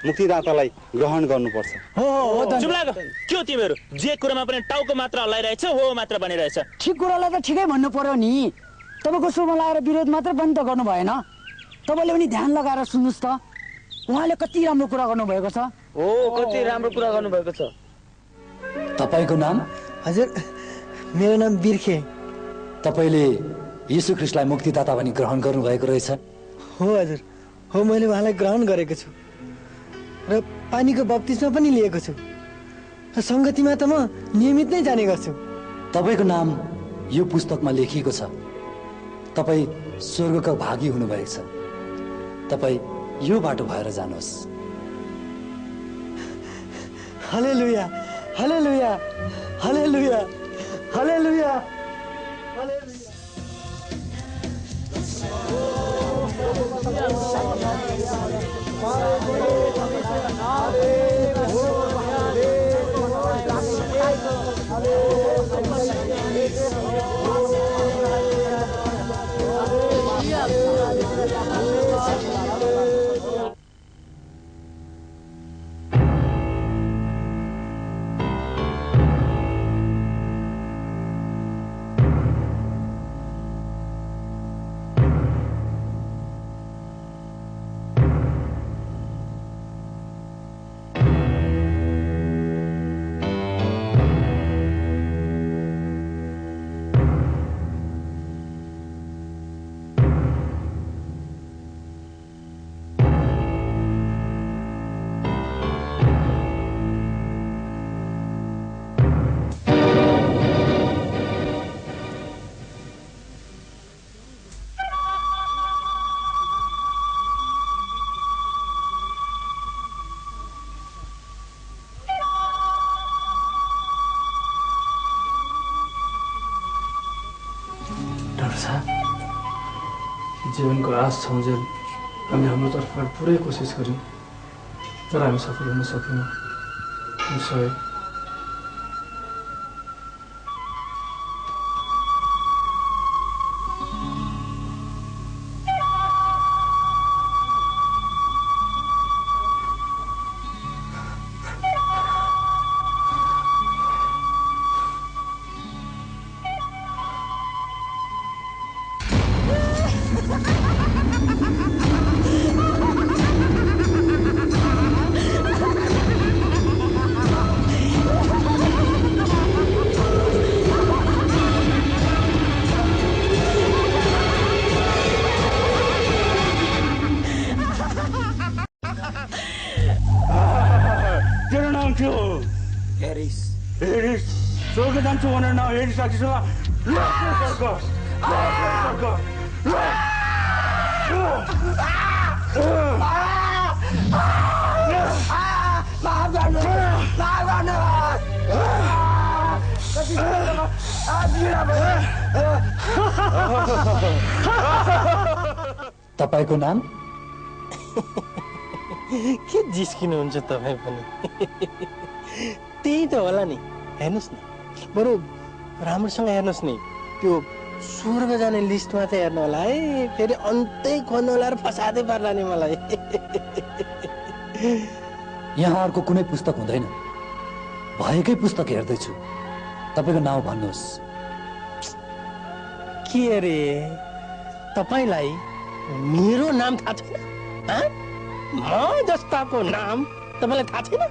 मुक्तिदातालाई ग्रहण गर्नुपर्छ। चुप लाग। के हो तिमीहरू? जे कुरामा पनि टाउको मात्र हल्लाइरहेछ, हो मात्र भनिरहेछ। ठिक कुरालाई त ठिकै भन्नु पर्यो नि। तपाईँको सुरमा लगाएर विरोध मात्र पनि त गर्नु भएन। तपाईँले पनि ध्यान लगाएर सुन्नुहोस् त। उहाँले कति राम्रो कुरा गर्नुभएको छ। हो, कति राम्रो कुरा गर्नुभएको छ। तपाईँको नाम? हजुर, मेरो नाम बिर्खे। तपाईँले यीशु ख्रीष्टलाई मुक्तिदाता भनी ग्रहण गर्नुभएको रहेछ? हो हजुर, हो, मैले उहाँलाई ग्रहण गरेको छु र पानीको बप्तिस्मा पनि लिएको छु। र सङ्गतिमा त म नियमित नै जाने गर्छु। तपाईँको नाम यो पुस्तकमा लेखिएको छ। तपाईँ स्वर्गका भागी हुनुभएको छ। तपाईँ यो बाटो भएर जानुहोस्। हालेलुया, हालेलुया, हालेलुया, हालेलुया, हालेलुया। जीवनको आश छौँजेल हामी हाम्रो तर्फबाट पुरै कोसिस गऱ्यौँ, तर हामी सफल हुन सकेनौँ। स्वर्ग जान्छु भनेर न हेरिस साथीसँग तपाईको नाम? के जिस्किनुहुन्छ तपाईँ पनि? त्यही त होला नि। हेर्नुहोस् न, बरु राम्रोसँग हेर्नुहोस् नि। त्यो स्वर्ग जाने लिस्टमा चाहिँ हेर्नु होला है। फेरि अन्तै खोज्नु होला र फसादै पर्ला नि मलाई। यहाँ अर्को कुनै पुस्तक हुँदैन, भएकै पुस्तक हेर्दैछु। तपाईँको नाउँ भन्नुहोस्। के अरे, तपाईँलाई मेरो नाम थाहा छैन? म जस्ताको नाम तपाईँलाई थाहा छैन?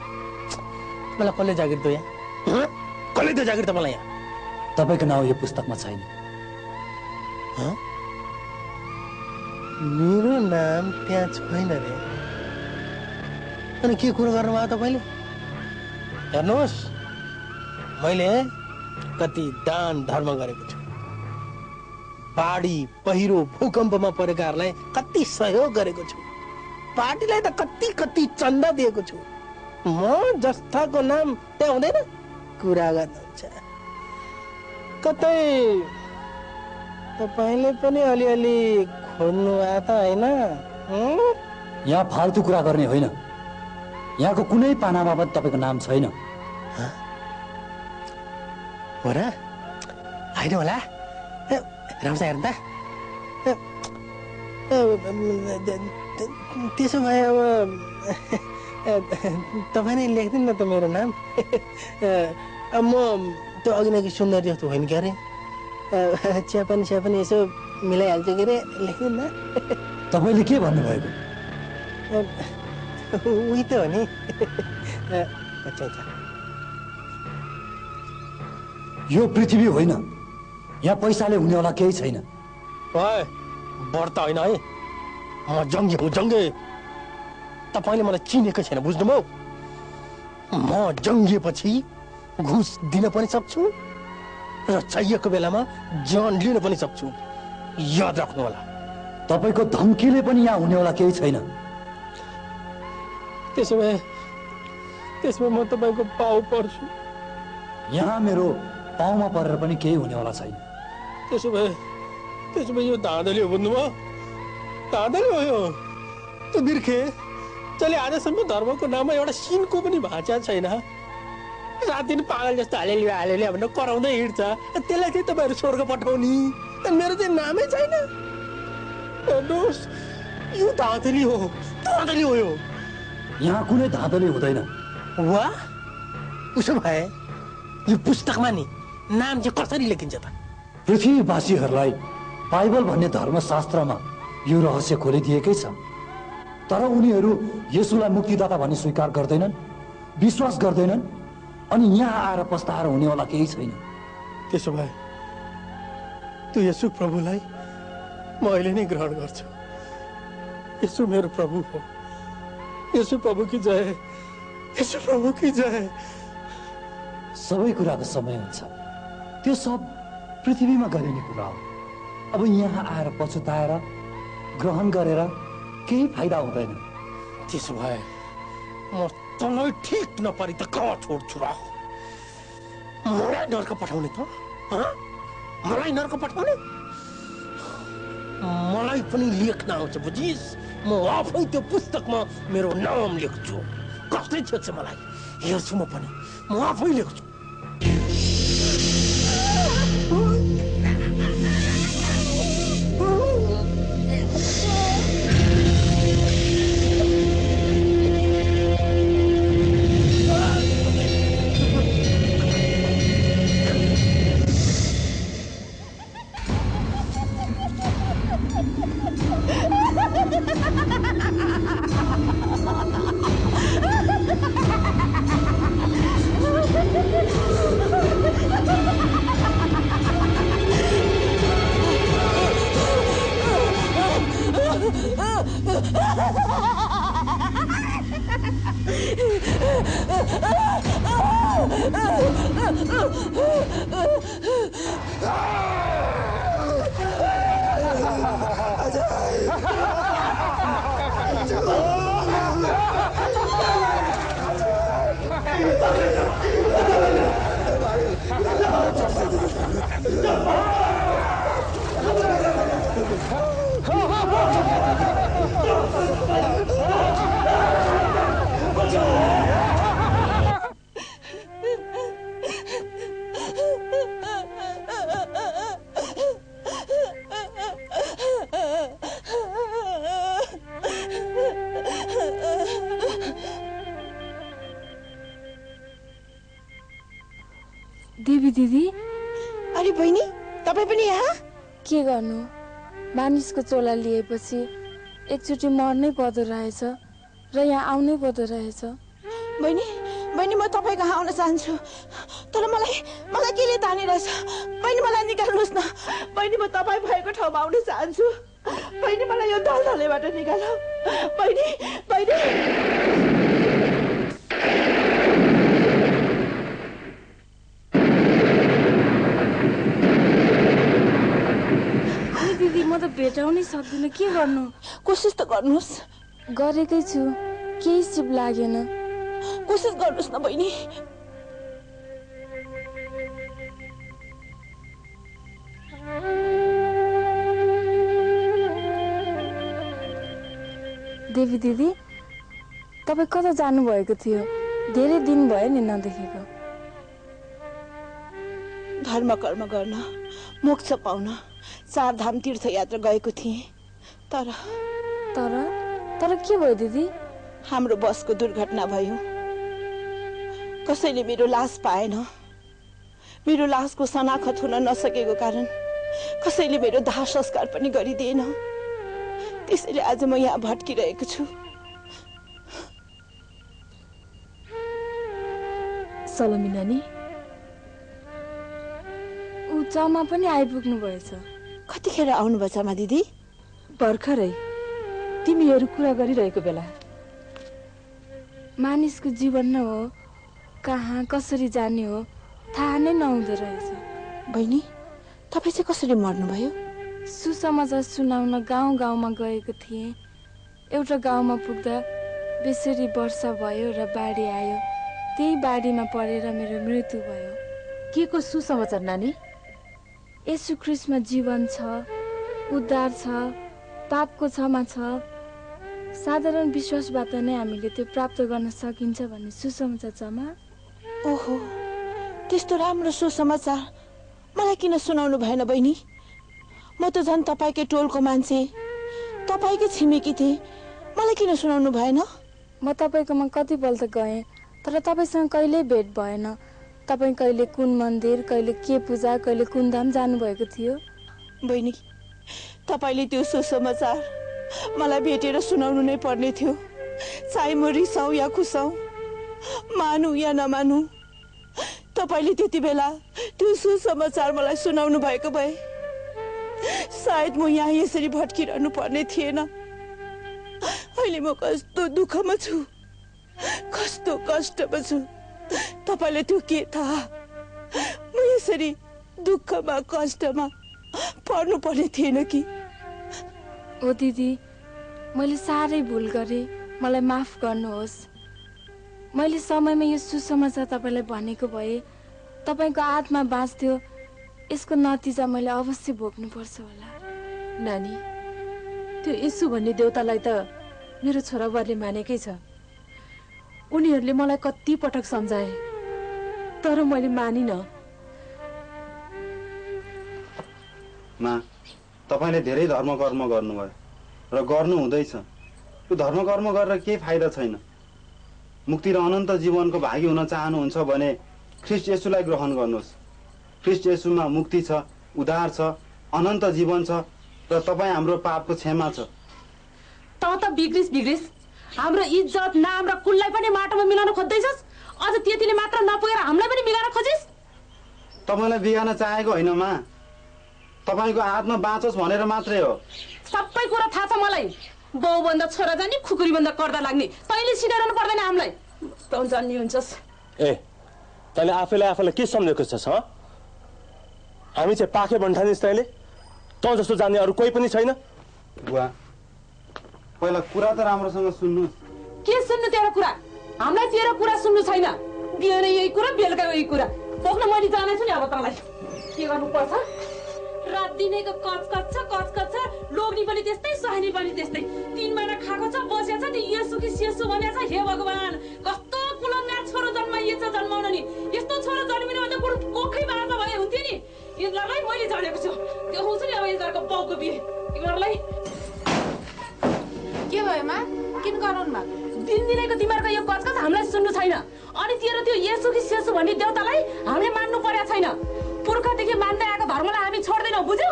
मलाई कसले जागिर दियो यहाँ? कसले दियो जागिर तपाईँलाई यहाँ? तपाईँको नाउँ यो पुस्तकमा छैन। मेरो नाम त्यहाँ छैन रे। अनि के कुरो गर्नुभयो तपाईँले? हेर्नुहोस्, मैले कति दान धर्म गरेको छु, बाढी पहिरो भूकम्पमा परेकाहरूलाई कति सहयोग गरेको छु, पार्टीलाई त कति कति चन्दा दिएको छु। म जस्ताको नाम त्यहाँ हुँदैन? कुरा गर्नुहुन्छ। कतै तपाईँले पनि अलिअलि खोज्नु आयो त होइन? यहाँ फाल्तु कुरा गर्ने होइन। यहाँको कुनै पानामा पनि तपाईँको नाम छैन। हो र? होइन होला? राम्रोसँग हेर्नु त। त्यसो भए अब तपाईँ नै लेख्दिनु न त मेरो नाम। अब म त्यो अघि नै सुन्दर जस्तो होइन क्या अरे? चियापानी यसो मिलाइहाल्छु के अरे? लेख्दिनु न। तपाईँले के भन्नुभएको? उही त हो नि। यो पृथ्वी होइन, यहाँ पैसाले हुनेवाला केही छैन। बढ्ता होइन है, म जङ्गे हो, जङ्गे। तपाईँले मलाई चिनेको छैन, बुझ्नुभयो? म जङ्गिएपछि घुस दिन पनि सक्छु र चाहिएको बेलामा जान लिन पनि सक्छु। याद राख्नु होला। तपाईँको धम्कीले पनि यहाँ हुनेवाला केही छैन। त्यसो भए म तपाईँको पाउ पर्छु। यहाँ मेरो पाउमा परेर पनि केही हुनेवाला छैन। त्यसो भए यो धाँधली हो, बुझ्नुभयो? धाँधली हो यो। त्यो बिर्खे जसले आजसम्म धर्मको नाममा एउटा सिनको पनि भाँचा छैन, रात दिन पागल जस्तो हालेलियो भनेर कराउँदै हिँड्छ, त्यसलाई चाहिँ तपाईँहरू स्वर्ग पठाउने। मेरो चाहिँ नामै छैन। हेर्नुहोस्, यो धाँधली हो, धाँधली हो यो। यहाँ कुनै धाँधली हुँदैन। वाह, उसो भए यो पुस्तकमा नि नाम चाहिँ कसरी लेखिन्छ त? पृथ्वीवासीहरूलाई बाइबल भन्ने धर्मशास्त्रमा यो रहस्य खोलिदिएकै छ, तर उनीहरू येशूलाई मुक्तिदाता भनी स्वीकार गर्दैनन्, विश्वास गर्दैनन्, अनि यहाँ आएर पस्ताएर हुनेवाला केही छैन। त्यसो भए त्यो येशू प्रभुलाई म अहिले नै ग्रहण गर्छु। येशू मेरो प्रभु हो। येशू प्रभु की जय, येशू प्रभु की जय। सबै कुराको समय हुन्छ, त्यो सब पृथ्वीमा गरिने कुरा हो। अब यहाँ आएर पछुताएर ग्रहण गरेर केही फाइदा हुँदैन। त्यसो भए म तँलाई ठिक नपरी त कहाँ छोड्छु र? मलाई नर्क पठाउने त? मलाई नर्क पठाउने? मलाई पनि लेख्न आउँछ, बुझिस्? म आफै त्यो पुस्तकमा मेरो नाम लेख्छु। कसले छेक्छ मलाई? हेर्छु म पनि, म आफै लेख्छु। देवी दिदी, अरे बहिनी, तपाईँ पनि यहाँ? के गर्नु, मानिसको चोला लिएपछि एकचोटि मर्नै पर्दो रहेछ। र यहाँ आउनै पर्दो रहेछ। बहिनी बहिनी म तपाईँ कहाँ आउन चाहन्छु, तर मलाई केले तानिरहेछ? बहिनी मलाई निकाल्नुहोस् न। बहिनी म तपाईँ भएको ठाउँमा आउन चाहन्छु। बहिनी मलाई यो दलदलेबाट निकाल। बहिनी बहिनी दिदी म त भेटाउनै सक्दिनँ, के गर्नु? कोसिस त गर्नुहोस्। गरेकै छु, केही सिप लागेन। कोसिस गर्नुहोस् न बहिनी। देवी दिदी, तपाईँ कता जानुभएको थियो? धेरै दिन भयो नि नदेखेको। धर्म कर्म गर्न, मोक्ष पाउन 4 धाम तीर्थयात्रा गएको थिएँ। तर के भयो दिदी? हाम्रो बसको दुर्घटना भयो। कसैले मेरो लास पाएन। मेरो लासको शनाखत हुन नसकेको कारण कसैले मेरो दाह संस्कार पनि गरिदिएन। त्यसैले आज म यहाँ भट्किरहेको छु। सलोमी नानी, ऊ चमा पनि आइपुग्नु भएछ। कतिखेर आउनुभयो चमा दिदी? भर्खरै, तिमीहरू कुरा गरिरहेको बेला। मानिसको जीवन न हो, कहाँ कसरी जाने हो थाहा नै नहुँदो रहेछ। बहिनी, तपाईँ चाहिँ कसरी मर्नुभयो? सुसमाचार सुनाउन गाउँ गाउँमा गएको थिएँ। एउटा गाउँमा पुग्दा बेसरी वर्षा भयो र बाढी आयो। त्यही बाढीमा परेर मेरो मृत्यु भयो। के को सुसमाचार नानी? येशू ख्रीष्टमा जीवन छ, उद्धार छ, पापको क्षमा छ। साधारण विश्वासबाट नै हामीले त्यो प्राप्त गर्न सकिन्छ भन्ने सुसमाचार चमा। ओहो, त्यस्तो राम्रो सुसमाचार मलाई किन सुनाउनु भएन बहिनी? म त झन् तपाईँकै टोलको मान्छे, तपाईँकै छिमेकी थिएँ। मलाई किन सुनाउनु भएन? म तपाईँकोमा कतिपल्ट गएँ, तर तपाईँसँग कहिल्यै भेट भएन। तपाईँ कहिले कुन मन्दिर, कहिले के पूजा, कहिले कुन धाम जानुभएको थियो? बहिनी, तपाईँले त्यो सुसमाचार मलाई भेटेर सुनाउनु नै पर्ने थियो। चाहे म रिसाउँ या खुसाउँ, मानु या नमानु, तपाईँले त्यति बेला त्यो सुसमाचार मलाई सुनाउनु भएको भए सायद म यहाँ यसरी भट्किरहनु पर्ने थिएन। अहिले म कस्तो दुःखमा छु, कस्तो कष्टमा छु। तपाईँले त्यो के थाहा? म यसरी दुःखमा कष्टमा पर्नु पर्ने थिएन कि? ओ दिदी, मैले साह्रै भुल गरेँ, मलाई माफ गर्नुहोस्। मैले समयमा यो सुसमाचार तपाईँलाई भनेको भए तपाईँको आत्मा बाँच्थ्यो। यसको नतिजा मैले अवश्य भोग्नुपर्छ होला। नानी, त्यो येशू भन्ने देवतालाई त मेरो छोराबाले मानेकै छ। उनीहरूले मलाई कति पटक सम्झाए, तर मैले मानिनँ। मा, तपाईँले धेरै धर्म कर्म गर्नुभयो र गर्नु हुँदैछ। यो धर्म कर्म गरेर केही फाइदा छैन। मुक्ति र अनन्त जीवनको भागी हुन चाहनुहुन्छ भने ख्रीष्ट येशूलाई ग्रहण गर्नुहोस्। ख्रीष्ट येशूमा मुक्ति छ, उद्धार छ, अनन्त जीवन छ र तपाईँ हाम्रो पापको क्षमा छ। त बिग्रिस हाम्रो इज्जत, नाम र कुललाई पनि माटोमा मिलाउन खोज्दैछस्। अझ त्यतिले मात्र नपुगेर हामीलाई पनि बिगार्न खोजिस्। तपाईँलाई बिगार्न चाहेको होइन मा, तपाईँको आत्मा बाँचोस् भनेर मात्रै हो। सबै कुरा थाहा छ मलाई। बाउभन्दा छोरा जाने, खुकुरीभन्दा कर्दा लाग्ने। तैँले सिधाउनु पर्दैन हामीलाई। तँ जान्ने हुन्छस्। ए, तैँले आफैलाई के सम्झेको छस्? हामी चाहिँ पाखे भन्ठानिस् तैँले? तँ जस्तो जान्ने अरू कोही पनि छैन? बुवा, पहिला कुरा त राम्रोसँग सुन्नुहोस्। के सुन्नु तेरो कुरा? हामीलाई तेरो कुरा सुन्नु छैन। बिहान यही कुरा, बेलुका यही कुरा। पोख्न मैले जानेछु नि अब तँलाई के गर्नुपर्छ। रात दिनेको कचकच छ, लोग्नी पनि त्यस्तै, सुहानी पनि त्यस्तै। 3 महिना खाएको छ, बसेको छ। त्यो येशू कि सेसु भनेको छ। हे भगवान्, कस्तो कुलङ्गा छोरो जन्माइएछ जन्माउन नि। यस्तो छोरो जन्मिनु भने बरु कोखै बाँच्दा भए हुन्थ्यो नि। यिनीहरूलाई मैले जानेको छु। त्यो हुन्छु नि अब यिनीहरूको बाउको बिहे। यिनीहरूलाई के भयो मा? किन गराउनु मा? दिनदिनैको तिमीहरूको यो कचकच हामीलाई सुन्नु छैन। अनि तेरो त्यो येशू कि सेसु भन्ने देवतालाई हामीले मान्नु परेको छैन। पुर्खादेखि मान्दै आएको धर्मलाई हामी छोड्दैनौँ, बुझ्यौ?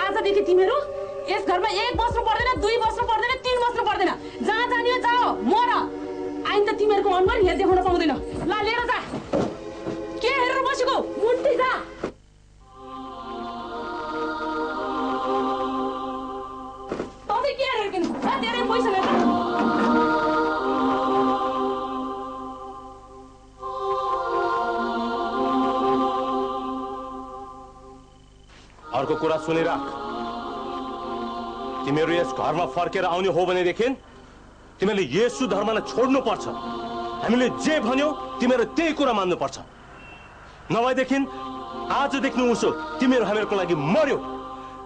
आजदेखि तिमीहरू यस घरमा 1 बस्नु पर्दैन, 2 बस्नु पर्दैन, 3 बस्नु पर्दैन। पर्दैन। जहाँ जाने हो जाओ, मर। आइन त तिमीहरूको अनुहार हेर देखाउन पाउँदैन। ल लिएर जा। के हेरेर बसेको? मुन्टी जा। तपाईँ के हेरेर किन? धेरै पैसा लिएर अर्को कुरा सुनिराख। तिमीहरू यस घरमा फर्केर आउने हो भनेदेखि तिमीले येशू धर्मलाई छोड्नु पर्छ। हामीले जे भन्यो तिमीहरू त्यही कुरा मान्नु पर्छ। नभएदेखि आजदेखि उसो तिमीहरू हामीहरूको लागि मर्यो।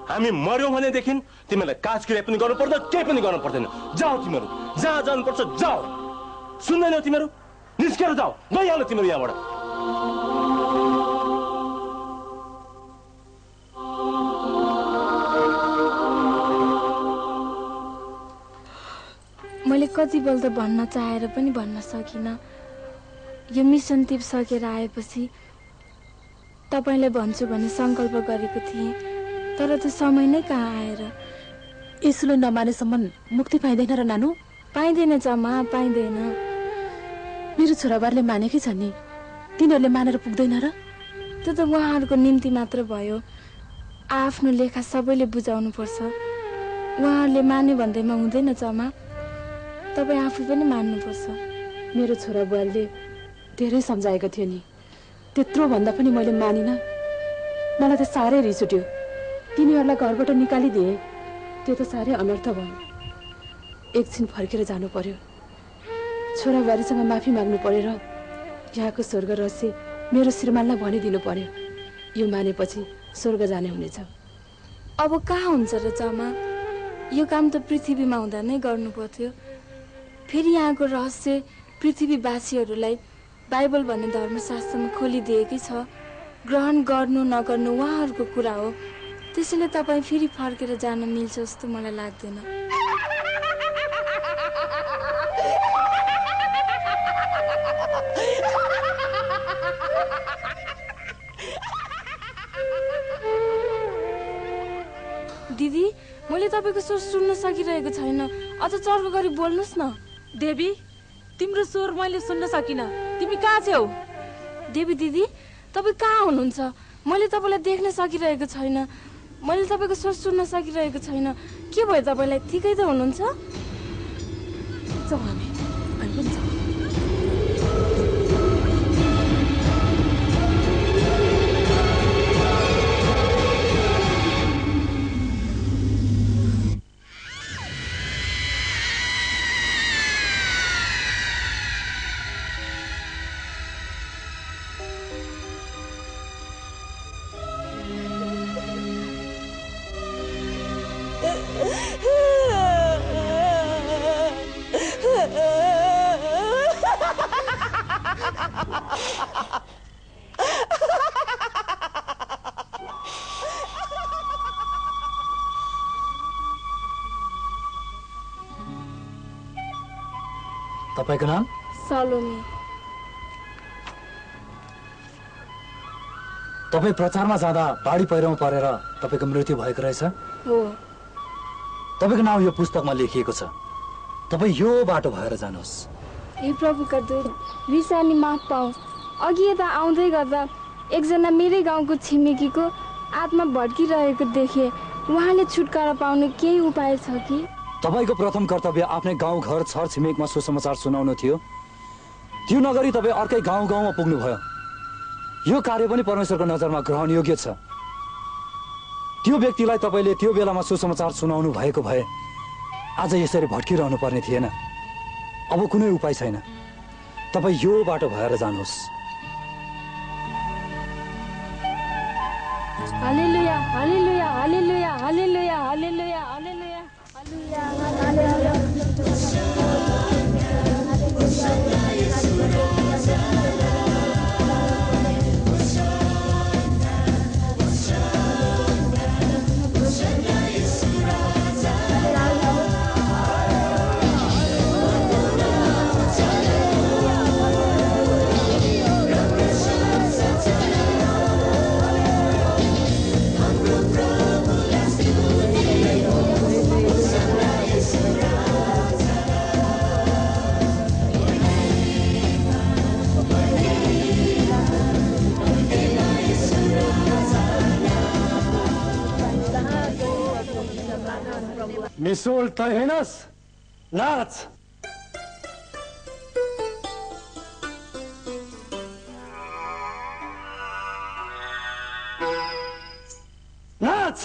हामी मर्यौँ भनेदेखि तिमीलाई काजक्रिया पनि गर्नु पर्दैन, केही पनि गर्नु पर्दैन। जाऊ तिमीहरू, जहाँ जानुपर्छ जाऊ। सुन्दैनौ तिमीहरू? निस्केर जाऊ, गइहाल्नु तिमीहरू यहाँबाट। मैले कति बेल त भन्न चाहेर पनि भन्न सकिनँ। यो मिसन टिप सकेर आएपछि तपाईँलाई भन्छु भन्ने सङ्कल्प गरेको थिएँ, तर त्यो समय नै कहाँ आएर। यसोले नमानेसम्म मुक्ति पाइँदैन र नानु? पाइँदैन जम्मा, पाइँदैन। मेरो छोराबारले मानेकै छ नि, तिनीहरूले मानेर पुग्दैन र? त्यो त उहाँहरूको निम्ति मात्र भयो। आफ्नो लेखा सबैले बुझाउनु पर्छ। उहाँहरूले माने भन्दैमा हुँदैन जम्मा, तपाईँ आफू पनि मान्नुपर्छ। मेरो छोरा बुहारीले धेरै सम्झाएको थियो नि, त्यत्रो भन्दा पनि मैले मानिनँ। मलाई त साह्रै रिस उठ्यो। तिनीहरूलाई घरबाट निकालिदिए, त्यो त साह्रै अनर्थ भयो। एकछिन फर्केर जानु पर्यो, छोरा बुहारीसँग माफी माग्नु पर्यो र यहाँको स्वर्ग रहस्य मेरो श्रीमानलाई भनिदिनु पर्यो। यो मानेपछि स्वर्ग जाने हुनेछ। अब कहाँ हुन्छ र जम्मा? यो काम त पृथ्वीमा हुँदा नै गर्नु पर्थ्यो। फेरि यहाँको रहस्य पृथ्वीवासीहरूलाई बाइबल भन्ने धर्मशास्त्रमा खोलिदिएकै छ। ग्रहण गर्नु नगर्नु उहाँहरूको कुरा हो। त्यसैले तपाईँ फेरि फर्केर जान मिल्छ जस्तो मलाई लाग्दैन। दिदी, मैले तपाईँको स्वर सुन्न सकिरहेको छैन। अझ चर्को गरी बोल्नुहोस् न। देवी, तिम्रो स्वर मैले सुन्न सकिनँ। तिमी कहाँ छौ? देवी दिदी, तपाईँ कहाँ हुनुहुन्छ? मैले तपाईँलाई देख्न सकिरहेको छैन। मैले तपाईँको स्वर सुन्न सकिरहेको छैन। के भयो तपाईँलाई? ठिकै त हुनुहुन्छ? जाऊ हामी पनि जाऊ। तपाईको नाम? सलोमी। तपाईँ प्रचारमा जाँदा बाढी पहिरोमा परेर तपाईँको मृत्यु भएको रहेछ? हो। तपाईँको नाम यो पुस्तकमा लेखिएको छ। तपाईँ यो बाटो भएर जानुहोस्। हे प्रभुका दूत, रिसानी माफ पाओस्। अघि यता आउँदै गर्दा एकजना मेरै गाउँको छिमेकीको आत्मा भड्किरहेको देखेँ। उहाँले छुटकारा पाउने केही उपाय छ कि? तपाईँको प्रथम कर्तव्य आफ्नै गाउँ घर छर छिमेकमा सुसमाचार सुनाउनु थियो। त्यो नगरी तपाईँ अर्कै गाउँ गाउँमा पुग्नुभयो। यो कार्य पनि परमेश्वरको नजरमा ग्रहण योग्य छ। त्यो व्यक्तिलाई तपाईँले त्यो बेलामा सुसमाचार सुनाउनु भएको भए आज यसरी भड्किरहनु पर्ने थिएन। अब कुनै उपाय छैन। तपाईँ यो बाटो भएर जानुहोस्। हालेलुया, हालेलुया, हालेलुया, हालेलुया, हालेलुया, हालेलुया, हालेलुया। त्रिशूल त हेर्नुहोस्, नाच। नाच।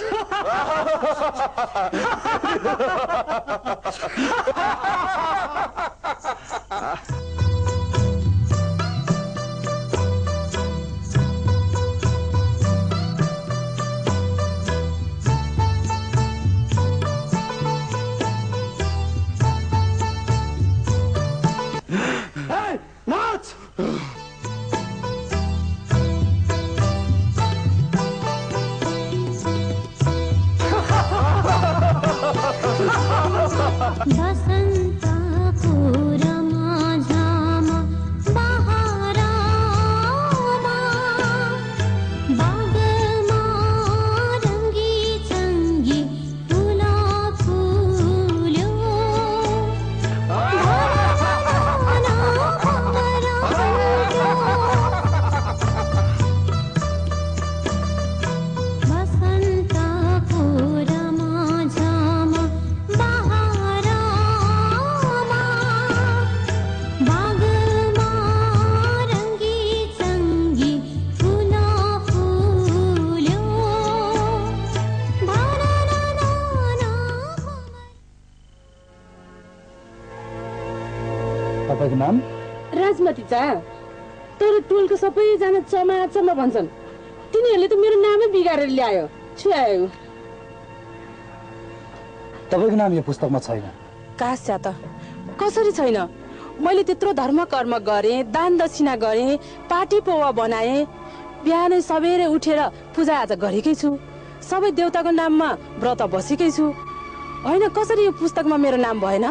तपाईँको नाम? राजमती चा। तर टोलको सबैजना चमा भन्छन्। तिनीहरूले त मेरो नामै बिगारेर ल्यायो। छुआयो। तपाईँको नाम यो पुस्तकमा छैन। कास्या त कसरी छैन? मैले त्यत्रो धर्म कर्म गरेँ, दान दक्षिणा गरेँ, पार्टी पौवा बनाएँ, बिहानै सबेरै उठेर पूजा आजा गरेकै छु, सबै देवताको नाममा व्रत बसेकै छु। होइन कसरी यो पुस्तकमा मेरो नाम भएन?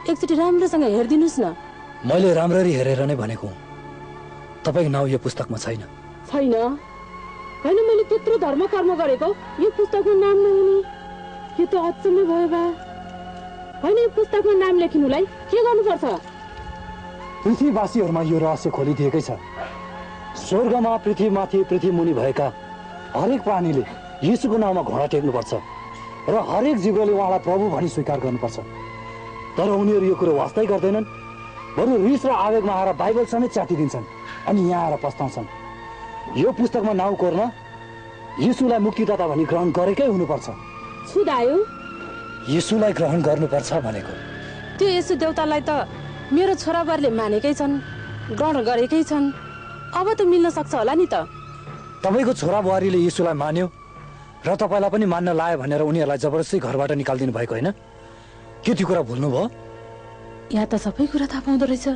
एकचोटि राम्रोसँग हेरिदिनुहोस् न। मैले राम्ररी हेरेर नै भनेको, तपाईँको नाउँ यो पुस्तकमा छैन। छैन? होइन मैले त्यत्रो धर्म कर्म गरेको, यो पुस्तकमा नाम नहुनु, यो त अचम्मै भयो बा। होइन यो पुस्तकमा नाम लेखिनुलाई के गर्नुपर्छ? पृथ्वीवासीहरूमा यो रहस्य खोलिदिएकै छ। स्वर्गमा, पृथ्वीमाथि, पृथ्वीमुनि भएका हरेक प्राणीले यीशुको नाममा घोडा टेक्नुपर्छ र हरेक जीवले उहाँलाई प्रभु भनी स्वीकार गर्नुपर्छ। तर उनीहरू यो कुरो वास्तै गर्दैनन्, बरु रिस र आवेगमा आएर बाइबल समेत च्यातिदिन्छन् अनि यहाँ आएर पस्ताउँछन्। यो पुस्तकमा नाउँ कोर्न यीशुलाई मुक्तिदाता भनी ग्रहण गरेकै हुनुपर्छ। छुदायो यीशुलाई ग्रहण गर्नुपर्छ भनेको। त्यो यीशु देवतालाई त मेरो छोराबारले मानेकै छन्, ग्रहण गरेकै छन्। अब त मिल्न सक्छ होला नि त। तपाईँको छोरा बुहारीले यीशुलाई मान्यो र तपाईँलाई पनि मान्न लायो भनेर उनीहरूलाई जबरजस्ती घरबाट निकालिदिनु भएको होइन? के त्यो कुरा भुल्नुभयो? यहाँ त सबै कुरा थाहा पाउँदो रहेछ।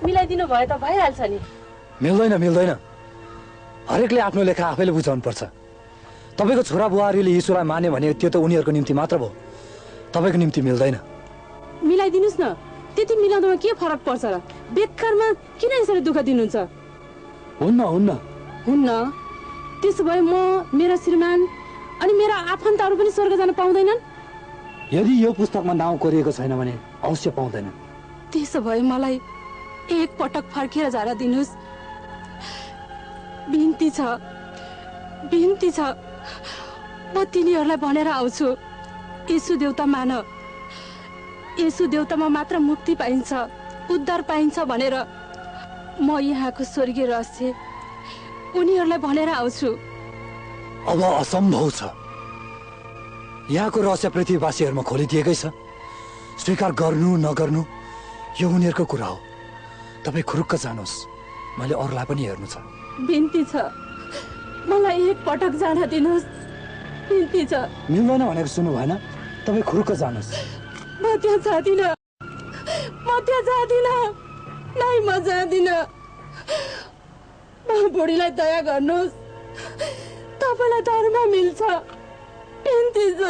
मिलाइदिनु भए त भइहाल्छ नि। मिल्दैन। हरेकले आफ्नो लेखा आफैले बुझाउनु पर्छ। तपाईँको छोरा बुहारीले यीशुलाई मान्यो भने त्यो त उनीहरूको निम्ति मात्र भयो, तपाईँको निम्ति मिल्दैन। मिलाइदिनुहोस् न। त्यति मिलाउँदामा के फरक पर्छ र? बेकारमा किन यसरी दुःख दिनुहुन्छ? हुन्न। त्यसो भए म, मेरा श्रीमान अनि मेरा आफन्तहरू पनि स्वर्ग जान पाउँदैनन्? यदि यो पुस्तकमा नाउँ कोरिएको छैन भने अवश्य पाउँदैन। त्यसो भए मलाई एक पटक फर्केर जान दिनुहोस्। बिन्ती छ। म तिनीहरूलाई भनेर आउँछु, यीशु देवता मान, यीशु देवतामा मात्र मुक्ति पाइन्छ, उद्धार पाइन्छ भनेर म यहाँको स्वर्गीय रहस्य उनीहरूलाई भनेर आउँछु। अब असम्भव छ। यहाँको रहस्य पृथ्वीवासीहरूमा खोलिदिएकै छ। स्वीकार गर्नु नगर्नु यो उनीहरूको कुरा हो। तपाईँ खुरुक्क जानुहोस्, मैले अरूलाई पनि हेर्नु छ। बिन्ती छ, मलाई एक पटक जान दिनुहोस्। बिन्ती छ। मिल्दैन भनेको सुन्नु भएन? तपाईँ खुरुक्क जानुहोस्। म त्यहाँ जाँदिनँ। नै म जाँदिनँ। बुढीलाई दया गर्नुहोस्, तपाईँलाई धर्म मिल्छ। बिन्ती छ।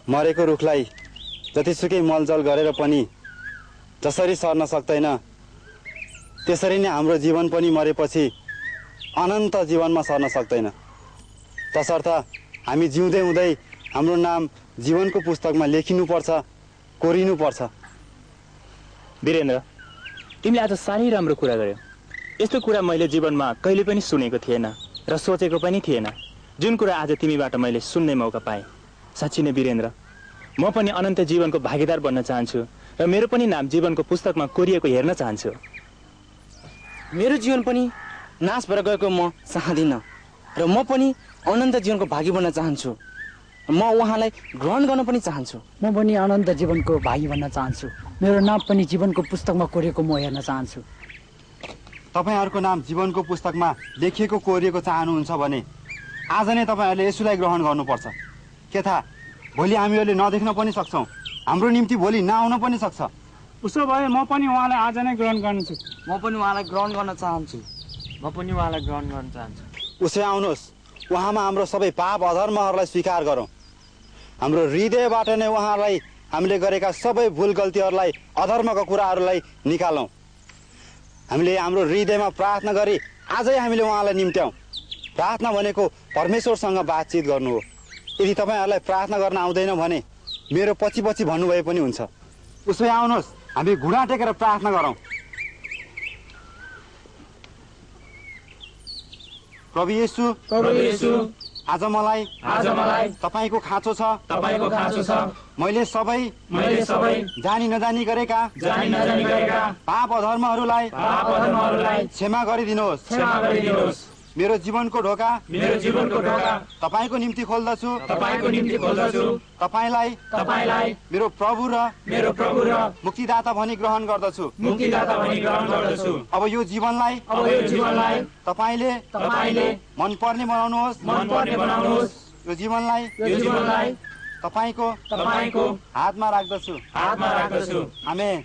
मरेको रुखलाई जतिसुकै मलजल गरेर पनि जसरी सर्न सक्दैन त्यसरी नै हाम्रो जीवन पनि मरेपछि अनन्त जीवनमा सर्न सक्दैन। तसर्थ हामी जिउँदै हुँदै हाम्रो नाम जीवनको पुस्तकमा लेखिनुपर्छ, कोरिनुपर्छ। वीरेन्द्र, तिमीले आज साह्रै राम्रो कुरा गर्यौ। यस्तो कुरा मैले जीवनमा कहिले पनि सुनेको थिएन र सोचेको पनि थिएन, जुन कुरा आज तिमीबाट मैले सुन्ने मौका पाएँ। साँच्चै नै वीरेन्द्र, म पनि अनन्त जीवनको भागीदार बन्न चाहन्छु र मेरो पनि नाम जीवनको पुस्तकमा कोरिएको हेर्न चाहन्छु। मेरो जीवन पनि नाश भएर गएको म चाहदिनँ र म पनि अनन्त जीवनको भागी बन्न चाहन्छु। म उहाँलाई ग्रहण गर्न पनि चाहन्छु। म पनि अनन्त जीवनको भागी बन्न चाहन्छु। मेरो नाम पनि जीवनको पुस्तकमा कोरिएको म हेर्न चाहन्छु। तपाईँहरूको नाम जीवनको पुस्तकमा लेखिएको कोरिएको चाहनुहुन्छ भने आज नै तपाईँहरूले यसुलाई ग्रहण गर्नुपर्छ। के थाहा, भोलि हामीहरूले नदेख्न पनि सक्छौँ, हाम्रो निम्ति भोलि नआउन पनि सक्छ। उसो भए म पनि उहाँलाई आज नै ग्रहण गर्छु। म पनि उहाँलाई ग्रहण गर्न चाहन्छु। म पनि उहाँलाई ग्रहण गर्न चाहन्छु। उसै आउनुहोस्, उहाँमा हाम्रो सबै पाप अधर्महरूलाई स्वीकार गरौँ। हाम्रो हृदयबाट नै उहाँलाई हामीले गरेका सबै भुल गल्तीहरूलाई अधर्मका कुराहरूलाई निकालौँ। हामीले हाम्रो हृदयमा प्रार्थना गरी आजै हामीले उहाँलाई निम्त्याउँ। प्रार्थना भनेको परमेश्वरसँग बातचित गर्नु हो। यदि तपाईँहरूलाई प्रार्थना गर्न आउँदैन भने मेरो पछि पछि भन्नुभए पनि हुन्छ। उसै आउनुहोस्, हामी घुँडा टेकेर प्रार्थना गरौँ। प्रभु येशू, आज मलाई तपाईको खाँचो छ। मैले सबै जानी नजानी गरेका पाप अधर्महरूलाई क्षमा गरिदिनुहोस्। मेरो जीवनको ढोका तपाईको निम्ति खोल्दछु। तपाईलाई मेरो प्रभु र मुक्तिदाता भनी ग्रहण गर्दछु। अब यो जीवनलाई तपाईले मन पर्ने बनाउनुहोस्। यो जीवनलाई तपाईको हातमा राख्दछु। आमेन।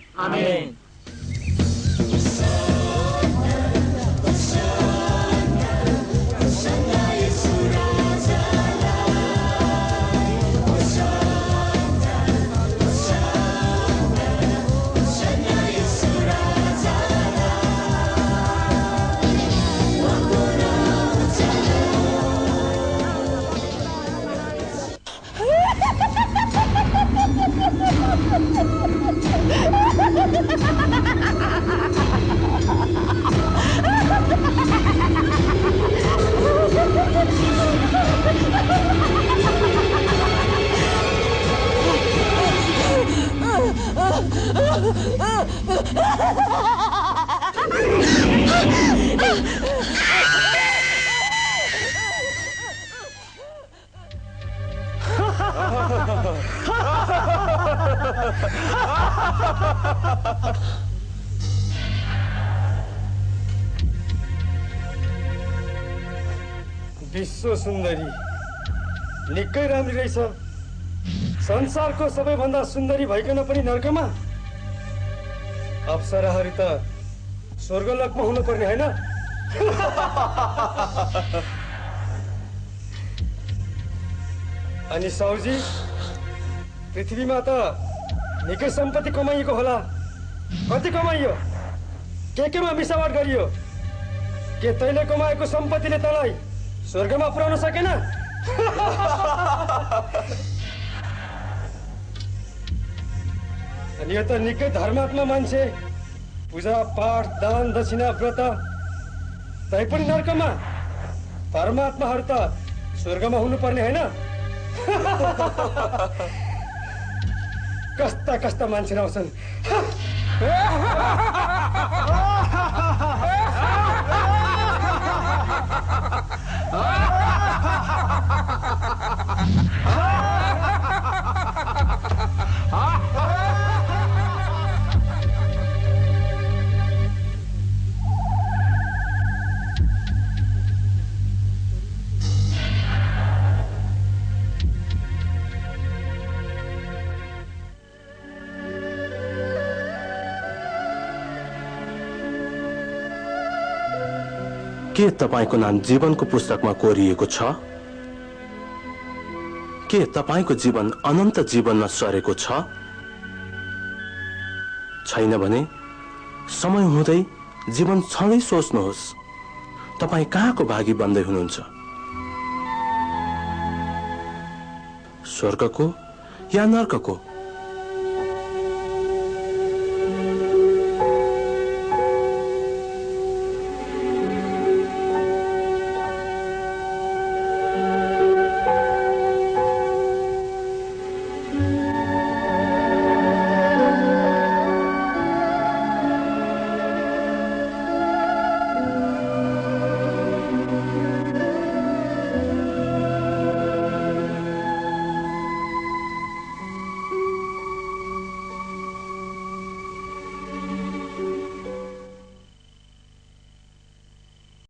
विश्व सुन्दरी निकै राम्री रहेछ। संसारको सबैभन्दा सुन्दरी भइकन पनि नर्कमा। अप्सराहरू त स्वर्गलोकमा हुनुपर्ने होइन? अनि साउजी, पृथ्वीमा त निकै सम्पत्ति कमाइएको होला। कति कमाइयो? केमा मिसावट गरियो? के तैँले कमाएको सम्पत्तिले तँलाई स्वर्गमा पुर्याउन सकेन? अनि यो त निकै धर्मात्मा मान्छे। पूजा पाठ दान दक्षिणा व्रत, तै पनि नर्कमा। धर्मात्माहरू त स्वर्गमा हुनुपर्ने होइन? कस्ता कस्ता मान्छे आउँछन्। के तपाईको नाम जीवनको पुस्तकमा कोरिएको छ? के तपाईको जीवन अनन्त जीवनमा सरेको छ? छैन भने समय हुँदै जीवन छँदै सोच्नुहोस्, तपाई कहाँको भागी बन्दै हुनुहुन्छ? स्वर्गको या नर्कको?